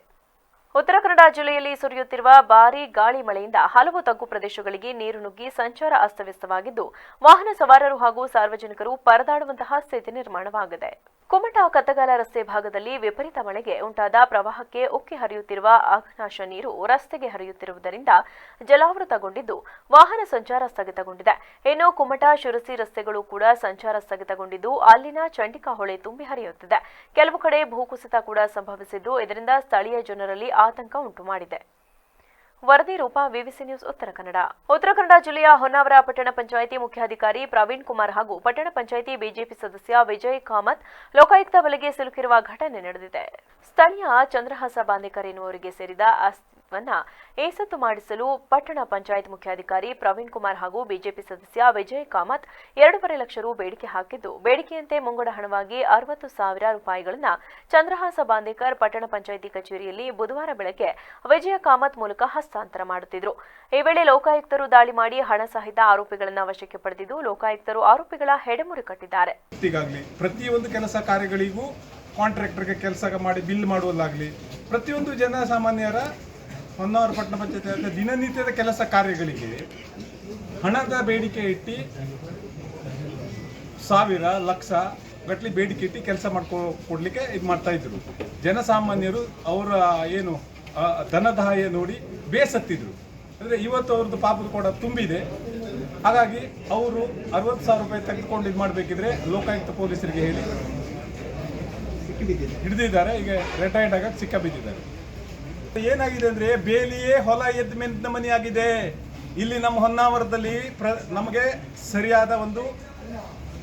ಉತ್ತರ ಕನ್ನಡ ಜಿಲ್ಲೆಯಲ್ಲಿ ಸುರಿಯುತ್ತಿರುವ ಭಾರೀ ಗಾಳಿ ಮಳೆಯಿಂದ ಹಲವು ತಗ್ಗು ಪ್ರದೇಶಗಳಿಗೆ ನೀರು ನುಗ್ಗಿ ಸಂಚಾರ ಅಸ್ತವ್ಯಸ್ತವಾಗಿದ್ದು, ವಾಹನ ಸವಾರರು ಹಾಗೂ ಸಾರ್ವಜನಿಕರು ಪರದಾಡುವಂತಹ ಸ್ಥಿತಿ ನಿರ್ಮಾಣವಾಗಿದೆ. ಕುಮಟಾ ಕತ್ತಗಾಲ ರಸ್ತೆ ಭಾಗದಲ್ಲಿ ವಿಪರೀತ ಮಳೆಗೆ ಉಂಟಾದ ಪ್ರವಾಹಕ್ಕೆ ಉಕ್ಕಿ ಹರಿಯುತ್ತಿರುವ ಅಘನಾಶ ನೀರು ರಸ್ತೆಗೆ ಹರಿಯುತ್ತಿರುವುದರಿಂದ ಜಲಾವೃತಗೊಂಡಿದ್ದು, ವಾಹನ ಸಂಚಾರ ಸ್ಥಗಿತಗೊಂಡಿದೆ. ಇನ್ನು ಕುಮಟಾ ಶಿರಸಿ ರಸ್ತೆಗಳು ಕೂಡ ಸಂಚಾರ ಸ್ಥಗಿತಗೊಂಡಿದ್ದು, ಅಲ್ಲಿನ ಚಂಡಿಕಾ ಹೊಳೆ ತುಂಬಿ ಹರಿಯುತ್ತಿದೆ. ಕೆಲವು ಕಡೆ ಭೂಕುಸಿತ ಕೂಡ ಸಂಭವಿಸಿದ್ದು, ಇದರಿಂದ ಸ್ಥಳೀಯ ಜನರಲ್ಲಿ ಆತಂಕ ಉಂಟು ಮಾಡಿದೆ. ವರದಿ ರೂಪ ವಿವಿಸಿ ನ್ಯೂಸ್ ಉತ್ತರ ಕನ್ನಡ. ಉತ್ತರ ಕನ್ನಡ ಜಿಲ್ಲೆಯ ಹೊನ್ನಾವರ ಪಟ್ಟಣ ಪಂಚಾಯಿತಿ ಮುಖ್ಯಾಧಿಕಾರಿ ಪ್ರವೀಣ್ ಕುಮಾರ್ ಹಾಗೂ ಪಟ್ಟಣ ಪಂಚಾಯಿತಿ ಬಿಜೆಪಿ ಸದಸ್ಯ ವಿಜಯ್ ಕಾಮತ್ ಲೋಕಾಯುಕ್ತ ಬಲೆಗೆ ಸಿಲುಕಿರುವ ಘಟನೆ ನಡೆದಿದೆ. ಸ್ಥಳೀಯ ಚಂದ್ರಹಾಸ ಬಾಂದೇಕರ್ ಎನ್ನುವರಿಗೆ ಸೇರಿದ ಆಸ್ತಿವನ್ನ ಏಸತ್ತು ಮಾಡಿಸಲು ಪಟ್ಟಣ ಪಂಚಾಯತ್ ಮುಖ್ಯಾಧಿಕಾರಿ ಪ್ರವೀಣ್ ಕುಮಾರ್ ಹಾಗೂ ಬಿಜೆಪಿ ಸದಸ್ಯ ವಿಜಯ್ ಕಾಮತ್ 2.5 ಲಕ್ಷ ರು ಬೇಡಿಕೆ ಹಾಕಿದ್ದು, ಬೇಡಿಕೆಯಂತೆ ಮುಂಗಡ ಹಣವಾಗಿ 60,000 ರೂಪಾಯಿಗಳನ್ನು ಚಂದ್ರಹಾಸ ಬಾಂದೇಕರ್ ಪಟ್ಟಣ ಪಂಚಾಯಿತಿ ಕಚೇರಿಯಲ್ಲಿ ಬುಧವಾರ ಬೆಳಗ್ಗೆ ವಿಜಯ ಕಾಮತ್ ಮೂಲಕ ಹಸ್ತಾಂತರ ಮಾಡುತ್ತಿದ್ದರು. ಈ ವೇಳೆ ಲೋಕಾಯುಕ್ತರು ದಾಳಿ ಮಾಡಿ ಹಣ ಸಹಿತ ಆರೋಪಿಗಳನ್ನು ವಶಕ್ಕೆ ಪಡೆದಿದ್ದು, ಲೋಕಾಯುಕ್ತರು ಆರೋಪಿಗಳ ಹೆಡೆಮುರಿ ಕಟ್ಟಿದ್ದಾರೆ. ಪ್ರತಿಯೊಂದು ಕೆಲಸ ಕಾರ್ಯಗಳಿಗೂ ಕಾಂಟ್ರಾಕ್ಟರ್ಗೆ ಕೆಲಸ ಮಾಡಿ ಬಿಲ್ ಮಾಡುವುದಾಗಲಿ, ಪ್ರತಿಯೊಂದು ಜನಸಾಮಾನ್ಯರ ಹೊನ್ನಾವರ ಪಟ್ಟಣ ಪಂಚಾಯತ್ ದಿನನಿತ್ಯದ ಕೆಲಸ ಕಾರ್ಯಗಳಿಗೆ ಹಣದ ಬೇಡಿಕೆ ಇಟ್ಟು 1,000 ಲಕ್ಷ ಗಟ್ಟಲೆ ಬೇಡಿಕೆ ಇಟ್ಟು ಕೆಲಸ ಕೊಡಲಿಕ್ಕೆ ಇದು ಮಾಡ್ತಾ ಇದ್ರು. ಜನಸಾಮಾನ್ಯರು ಅವರ ಏನು ಧನದಾಯ ನೋಡಿ ಬೇಸತ್ತಿದ್ರು. ಅಂದರೆ ಇವತ್ತು ಅವ್ರದ್ದು ಪಾಪದ ಕೂಡ ತುಂಬಿದೆ. ಹಾಗಾಗಿ ಅವರು 60,000 ರೂಪಾಯಿ ತೆಗೆದುಕೊಂಡು ಇದು ಮಾಡಬೇಕಿದ್ರೆ ಲೋಕಾಯುಕ್ತ ಪೊಲೀಸರಿಗೆ ಹೇಳಿ ಹಿಡಿದಿದ್ದಾರೆ. ಈಗ ರಿಟೈರ್ಡ್ ಆಗಕ್ಕೆ ಸಿಕ್ಕಾಬಿದ್ದಿದ್ದಾರೆ. ಏನಾಗಿದೆ ಅಂದರೆ ಬೇಲಿಯೇ ಹೊಲ ಎದ್ದ ಮೆಂದ ಮನೆ ಆಗಿದೆ. ಇಲ್ಲಿ ನಮ್ಮ ಹೊನ್ನಾವರದಲ್ಲಿ ನಮಗೆ ಸರಿಯಾದ ಒಂದು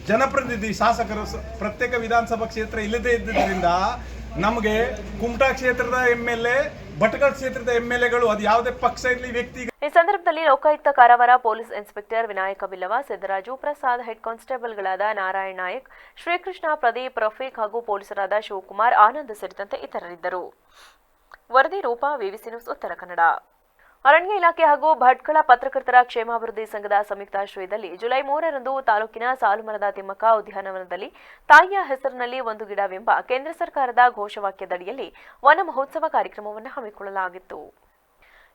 ಜನಪ್ರತಿನಿಧಿ ಶಾಸಕರು ಪ್ರತ್ಯೇಕ ವಿಧಾನಸಭಾ ಕ್ಷೇತ್ರ ಇಲ್ಲದೇ ಇದ್ದರಿಂದ ನಮಗೆ ಕುಮಟಾ ಕ್ಷೇತ್ರದ MLA, ಭಟ್ಕಳ ಕ್ಷೇತ್ರದ MLAಗಳು ಅದು ಯಾವುದೇ ಪಕ್ಷ ಇರಲಿ ವ್ಯಕ್ತಿ. ಈ ಸಂದರ್ಭದಲ್ಲಿ Lokayukta Karwar police inspector Vinayak Billava, Siddaraju Prasad, head ಕಾನ್ಸ್ಟೇಬಲ್ಗಳಾದ ನಾರಾಯಣ್ ನಾಯಕ್, ಶ್ರೀಕೃಷ್ಣ, ಪ್ರದೀಪ್, ರಫೀಕ್ ಹಾಗೂ ಪೊಲೀಸರಾದ ಶಿವಕುಮಾರ್, ಆನಂದ್ ಸೇರಿದಂತೆ ಇತರರಿದ್ದರು. ವರದಿ ರೂಪ ವಿವಿಸಿ ನ್ಯೂಸ್ ಉತ್ತರ ಕನ್ನಡ. ಅರಣ್ಯ ಇಲಾಖೆ ಹಾಗೂ ಭಟ್ಕಳ ಪತ್ರಕರ್ತರ ಕ್ಷೇಮಾಭಿವೃದ್ಧಿ ಸಂಘದ ಸಂಯುಕ್ತಾಶ್ರಯದಲ್ಲಿ ಜುಲೈ 3ರಂದು ತಾಲೂಕಿನ ಸಾಲುಮರದ ತಿಮ್ಮಕ್ಕ ಉದ್ಯಾನವನದಲ್ಲಿ ತಾಯಿಯ ಹೆಸರಿನಲ್ಲಿ ಒಂದು ಗಿಡವೆಂಬ ಕೇಂದ್ರ ಸರ್ಕಾರದ ಘೋಷವಾಕ್ಯದಡಿಯಲ್ಲಿ ವನ ಮಹೋತ್ಸವ ಕಾರ್ಯಕ್ರಮವನ್ನು ಹಮ್ಮಿಕೊಳ್ಳಲಾಗಿತ್ತು.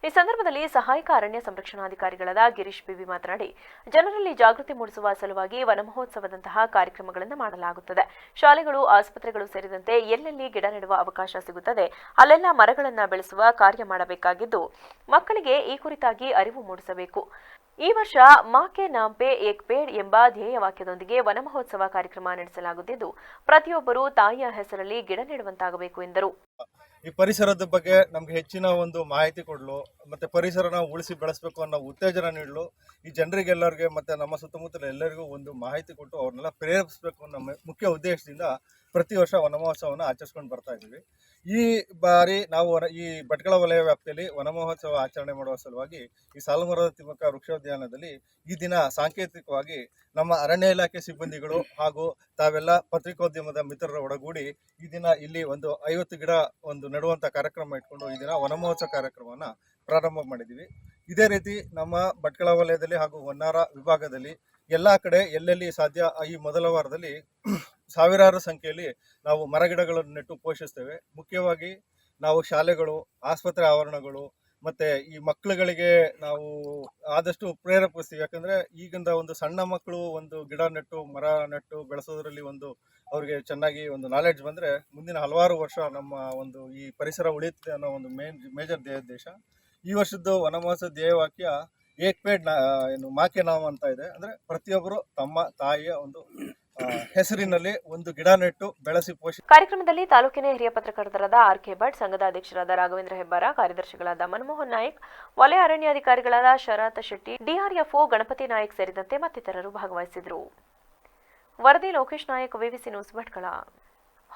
ಈ ಸಂದರ್ಭದಲ್ಲಿ ಸಹಾಯಕ ಅರಣ್ಯ ಸಂರಕ್ಷಣಾಧಿಕಾರಿಗಳಾದ ಗಿರೀಶ್ ಬಿಬಿ ಮಾತನಾಡಿ, ಜನರಲ್ಲಿ ಜಾಗೃತಿ ಮೂಡಿಸುವ ಸಲುವಾಗಿ ವನ ಮಹೋತ್ಸವದಂತಹ ಕಾರ್ಯಕ್ರಮಗಳನ್ನು ಮಾಡಲಾಗುತ್ತದೆ. ಶಾಲೆಗಳು, ಆಸ್ಪತ್ರೆಗಳು ಸೇರಿದಂತೆ ಎಲ್ಲೆಲ್ಲಿ ಗಿಡ ನೆಡುವ ಅವಕಾಶ ಸಿಗುತ್ತದೆ ಅಲ್ಲೆಲ್ಲ ಮರಗಳನ್ನು ಬೆಳೆಸುವ ಕಾರ್ಯ ಮಾಡಬೇಕಾಗಿದ್ದು, ಮಕ್ಕಳಿಗೆ ಈ ಕುರಿತಾಗಿ ಅರಿವು ಮೂಡಿಸಬೇಕು. ಈ ವರ್ಷ ಮಾಕೆ ನಾಂಪೆ ಏಕ್ ಪೇಡ್ ಎಂಬ ಧ್ಯೇಯ ವಾಕ್ಯದೊಂದಿಗೆ ವನ ಮಹೋತ್ಸವ ಕಾರ್ಯಕ್ರಮ ನಡೆಸಲಾಗುತ್ತಿದ್ದು, ಪ್ರತಿಯೊಬ್ಬರೂ ತಾಯಿಯ ಹೆಸರಲ್ಲಿ ಗಿಡ ನೆಡುವಂತಾಗಬೇಕು ಎಂದರು. ಈ ಪರಿಸರದ ಬಗ್ಗೆ ನಮ್ಗೆ ಹೆಚ್ಚಿನ ಒಂದು ಮಾಹಿತಿ ಕೊಡಲು ಮತ್ತೆ ಪರಿಸರನ ಉಳಿಸಿ ಬೆಳೆಸಬೇಕು ಅನ್ನೋ ಉತ್ತೇಜನ ನೀಡಲು ಈ ಜನರಿಗೆಲ್ಲರಿಗೆ ಮತ್ತೆ ನಮ್ಮ ಸುತ್ತಮುತ್ತಲ ಎಲ್ಲರಿಗೂ ಒಂದು ಮಾಹಿತಿ ಕೊಟ್ಟು ಅವ್ರನ್ನೆಲ್ಲ ಪ್ರೇರೇಪಿಸಬೇಕು ಅನ್ನೋ ಮುಖ್ಯ ಉದ್ದೇಶದಿಂದ ಪ್ರತಿ ವರ್ಷ ವನ ಮಹೋತ್ಸವವನ್ನು ಆಚರಿಸ್ಕೊಂಡು ಬರ್ತಾ ಇದ್ದೀವಿ. ಈ ಬಾರಿ ನಾವು ಈ ಭಟ್ಕಳ ವಲಯ ವ್ಯಾಪ್ತಿಯಲ್ಲಿ ವನ ಮಹೋತ್ಸವ ಆಚರಣೆ ಮಾಡುವ ಸಲುವಾಗಿ ಈ ಸಾಲುಮರದ ತಿಮ್ಮಕ್ಕ ವೃಕ್ಷೋದ್ಯಾನದಲ್ಲಿ ಈ ದಿನ ಸಾಂಕೇತಿಕವಾಗಿ ನಮ್ಮ ಅರಣ್ಯ ಇಲಾಖೆ ಸಿಬ್ಬಂದಿಗಳು ಹಾಗೂ ತಾವೆಲ್ಲ ಪತ್ರಿಕೋದ್ಯಮದ ಮಿತ್ರರ ಒಡಗೂಡಿ ಈ ದಿನ ಇಲ್ಲಿ ಒಂದು 50 ಗಿಡ ಒಂದು ನೆಡುವಂಥ ಕಾರ್ಯಕ್ರಮ ಇಟ್ಕೊಂಡು ಈ ದಿನ ವನ ಮಹೋತ್ಸವ ಕಾರ್ಯಕ್ರಮವನ್ನು ಪ್ರಾರಂಭ ಮಾಡಿದ್ದೀವಿ. ಇದೇ ರೀತಿ ನಮ್ಮ ಭಟ್ಕಳ ವಲಯದಲ್ಲಿ ಹಾಗೂ ಹೊನ್ನಾವರ ವಿಭಾಗದಲ್ಲಿ ಎಲ್ಲ ಕಡೆ ಎಲ್ಲೆಲ್ಲಿ ಸಾಧ್ಯ ಈ ಮೊದಲ ವಾರದಲ್ಲಿ ಸಾವಿರಾರು ಸಂಖ್ಯೆಯಲ್ಲಿ ನಾವು ಮರಗಿಡಗಳನ್ನು ನೆಟ್ಟು ಪೋಷಿಸ್ತೇವೆ. ಮುಖ್ಯವಾಗಿ ನಾವು ಶಾಲೆಗಳು, ಆಸ್ಪತ್ರೆ ಆವರಣಗಳು ಮತ್ತು ಈ ಮಕ್ಕಳುಗಳಿಗೆ ನಾವು ಆದಷ್ಟು ಪ್ರೇರೇಪಿಸ್ತೀವಿ. ಯಾಕಂದರೆ ಈಗಿಂದ ಒಂದು ಸಣ್ಣ ಮಕ್ಕಳು ಒಂದು ಗಿಡ ನೆಟ್ಟು ಮರ ನೆಟ್ಟು ಬೆಳೆಸೋದ್ರಲ್ಲಿ ಒಂದು ಅವ್ರಿಗೆ ಚೆನ್ನಾಗಿ ಒಂದು ನಾಲೆಡ್ಜ್ ಬಂದರೆ ಮುಂದಿನ ಹಲವಾರು ವರ್ಷ ನಮ್ಮ ಒಂದು ಈ ಪರಿಸರ ಉಳಿಯುತ್ತೆ ಅನ್ನೋ ಒಂದು ಮೇಜರ್ ದೇಶ. ಈ ವರ್ಷದ್ದು ವನಮಹೋತ್ಸವ ಧ್ಯೇಯವಾಕ್ಯ ಏಕ್ ಪೇಡ್ ಏನು ಮಾಕೆ ನಾಮ ಅಂತ ಇದೆ. ಅಂದರೆ ಪ್ರತಿಯೊಬ್ಬರು ತಮ್ಮ ತಾಯಿಯ ಒಂದು ಹೆಸರಿನಲ್ಲಿ ಒಂದು ಗಿಡ ನೆಟ್ಟು ಬೆಳೆಸಿ ಪೋಷಿ. ಕಾರ್ಯಕ್ರಮದಲ್ಲಿ ತಾಲೂಕಿನ ಹಿರಿಯ ಪತ್ರಕರ್ತರಾದ ಆರ್.ಕೆ. ಭಟ್, ಸಂಘದ ಅಧ್ಯಕ್ಷರಾದ ರಾಘವೇಂದ್ರ ಹೆಬ್ಬಾರ, ಕಾರ್ಯದರ್ಶಿಗಳಾದ ಮನಮೋಹನ್ ನಾಯಕ್, ವಲಯ ಅರಣ್ಯಾಧಿಕಾರಿಗಳಾದ ಶರತ್ ಶೆಟ್ಟಿ, ಡಿಆರ್ಎಫ್ಒ ಗಣಪತಿ ನಾಯಕ್ ಸೇರಿದಂತೆ ಮತ್ತಿತರರು ಭಾಗವಹಿಸಿದರು. ವರದಿ ಲೋಕೇಶ್ ನಾಯಕ್, ವಿವಿಸಿ ನ್ಯೂಸ್, ಭಟ್ಕಳ.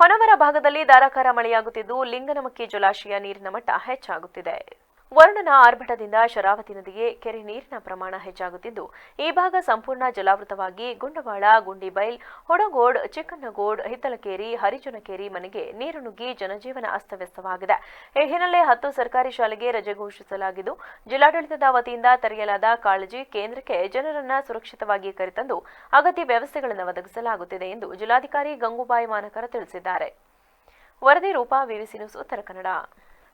ಹೊನವರ ಭಾಗದಲ್ಲಿ ಧಾರಾಕಾರ ಮಳೆಯಾಗುತ್ತಿದ್ದು ಲಿಂಗನಮಕ್ಕಿ ಜಲಾಶಯ ನೀರಿನ ಮಟ್ಟ ಹೆಚ್ಚಾಗುತ್ತಿದೆ. ವರುಣನ ಆರ್ಭಟದಿಂದ ಶರಾವತಿ ನದಿಗೆ ಕೆರೆ ನೀರಿನ ಪ್ರಮಾಣ ಹೆಚ್ಚಾಗುತ್ತಿದ್ದು, ಈ ಭಾಗ ಸಂಪೂರ್ಣ ಜಲಾವೃತವಾಗಿ ಗುಂಡವಾಳ, ಗುಂಡಿಬೈಲ್, ಹೊಡಗೋಡ್, ಚಿಕ್ಕನ್ನಗೋಡ್, ಹಿತ್ತಲಕೇರಿ, ಹರಿಜನಕೇರಿ ಮನೆಗೆ ನೀರು ನುಗ್ಗಿ ಜನಜೀವನ ಅಸ್ತವ್ಯಸ್ತವಾಗಿದೆ. ಈ ಹಿನ್ನೆಲೆ 10 ಸರ್ಕಾರಿ ಶಾಲೆಗೆ ರಜೆ ಘೋಷಿಸಲಾಗಿದ್ದು, ಜಿಲ್ಲಾಡಳಿತದ ವತಿಯಿಂದ ತೆರೆಯಲಾದ ಕಾಳಜಿ ಕೇಂದ್ರಕ್ಕೆ ಜನರನ್ನ ಸುರಕ್ಷಿತವಾಗಿ ಕರೆತಂದು ಅಗತ್ಯ ವ್ಯವಸ್ಥೆಗಳನ್ನು ಒದಗಿಸಲಾಗುತ್ತಿದೆ ಎಂದು ಜಿಲ್ಲಾಧಿಕಾರಿ ಗಂಗೂಬಾಯಿ ಮಾನಕರ ತಿಳಿಸಿದ್ದಾರೆ. ವರದಿ ರೂಪಾ, ವಿವಿಸಿ ನ್ಯೂಸ್, ಉತ್ತರ ಕನ್ನಡ.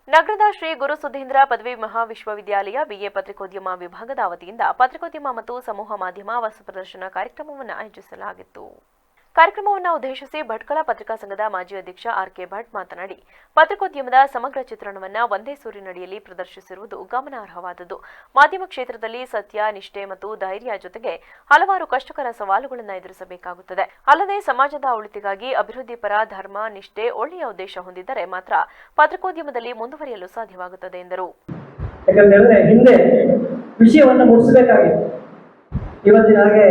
ನಗರದ ಶ್ರೀ ಗುರು ಸುಧೀಂದ್ರ ಪದವಿ ಮಹಾವಿಶ್ವವಿದ್ಯಾಲಯ ಬಿಎ ಪತ್ರಿಕೋದ್ಯಮ ವಿಭಾಗದ ವತಿಯಿಂದ ಪತ್ರಿಕೋದ್ಯಮ ಮತ್ತು ಸಮೂಹ ಮಾಧ್ಯಮ ವಸ್ತು ಪ್ರದರ್ಶನ ಕಾರ್ಯಕ್ರಮವನ್ನು ಆಯೋಜಿಸಲಾಗಿತ್ತು. ಕಾರ್ಯಕ್ರಮವನ್ನು ಉದ್ದೇಶಿಸಿ ಭಟ್ಕಳ ಪತ್ರಿಕಾ ಸಂಘದ ಮಾಜಿ ಅಧ್ಯಕ್ಷ ಆರ್.ಕೆ. ಭಟ್ ಮಾತನಾಡಿ, ಪತ್ರಿಕೋದ್ಯಮದ ಸಮಗ್ರ ಚಿತ್ರಣವನ್ನು ಒಂದೇ ಸೂರಿನಡಿಯಲ್ಲಿ ಪ್ರದರ್ಶಿಸಿರುವುದು ಗಮನಾರ್ಹವಾದದ್ದು. ಮಾಧ್ಯಮ ಕ್ಷೇತ್ರದಲ್ಲಿ ಸತ್ಯ, ನಿಷ್ಠೆ ಮತ್ತು ಧೈರ್ಯ ಜೊತೆಗೆ ಹಲವಾರು ಕಷ್ಟಕರ ಸವಾಲುಗಳನ್ನು ಎದುರಿಸಬೇಕಾಗುತ್ತದೆ. ಅಲ್ಲದೆ ಸಮಾಜದ ಒಳಿತಿಗಾಗಿ ಅಭಿವೃದ್ಧಿ ಪರ ಧರ್ಮ, ನಿಷ್ಠೆ, ಒಳ್ಳೆಯ ಉದ್ದೇಶ ಹೊಂದಿದ್ದರೆ ಮಾತ್ರ ಪತ್ರಿಕೋದ್ಯಮದಲ್ಲಿ ಮುಂದುವರಿಯಲು ಸಾಧ್ಯವಾಗುತ್ತದೆ ಎಂದರು. ಯಾಕಂತೇಳಿದ್ರೆ ಹಿಂದೆ ವಿಷಯವನ್ನು ಮುಟ್ಟಿಸಬೇಕಾಗಿತ್ತು. ಇವತ್ತಿನ ಹಾಗೆ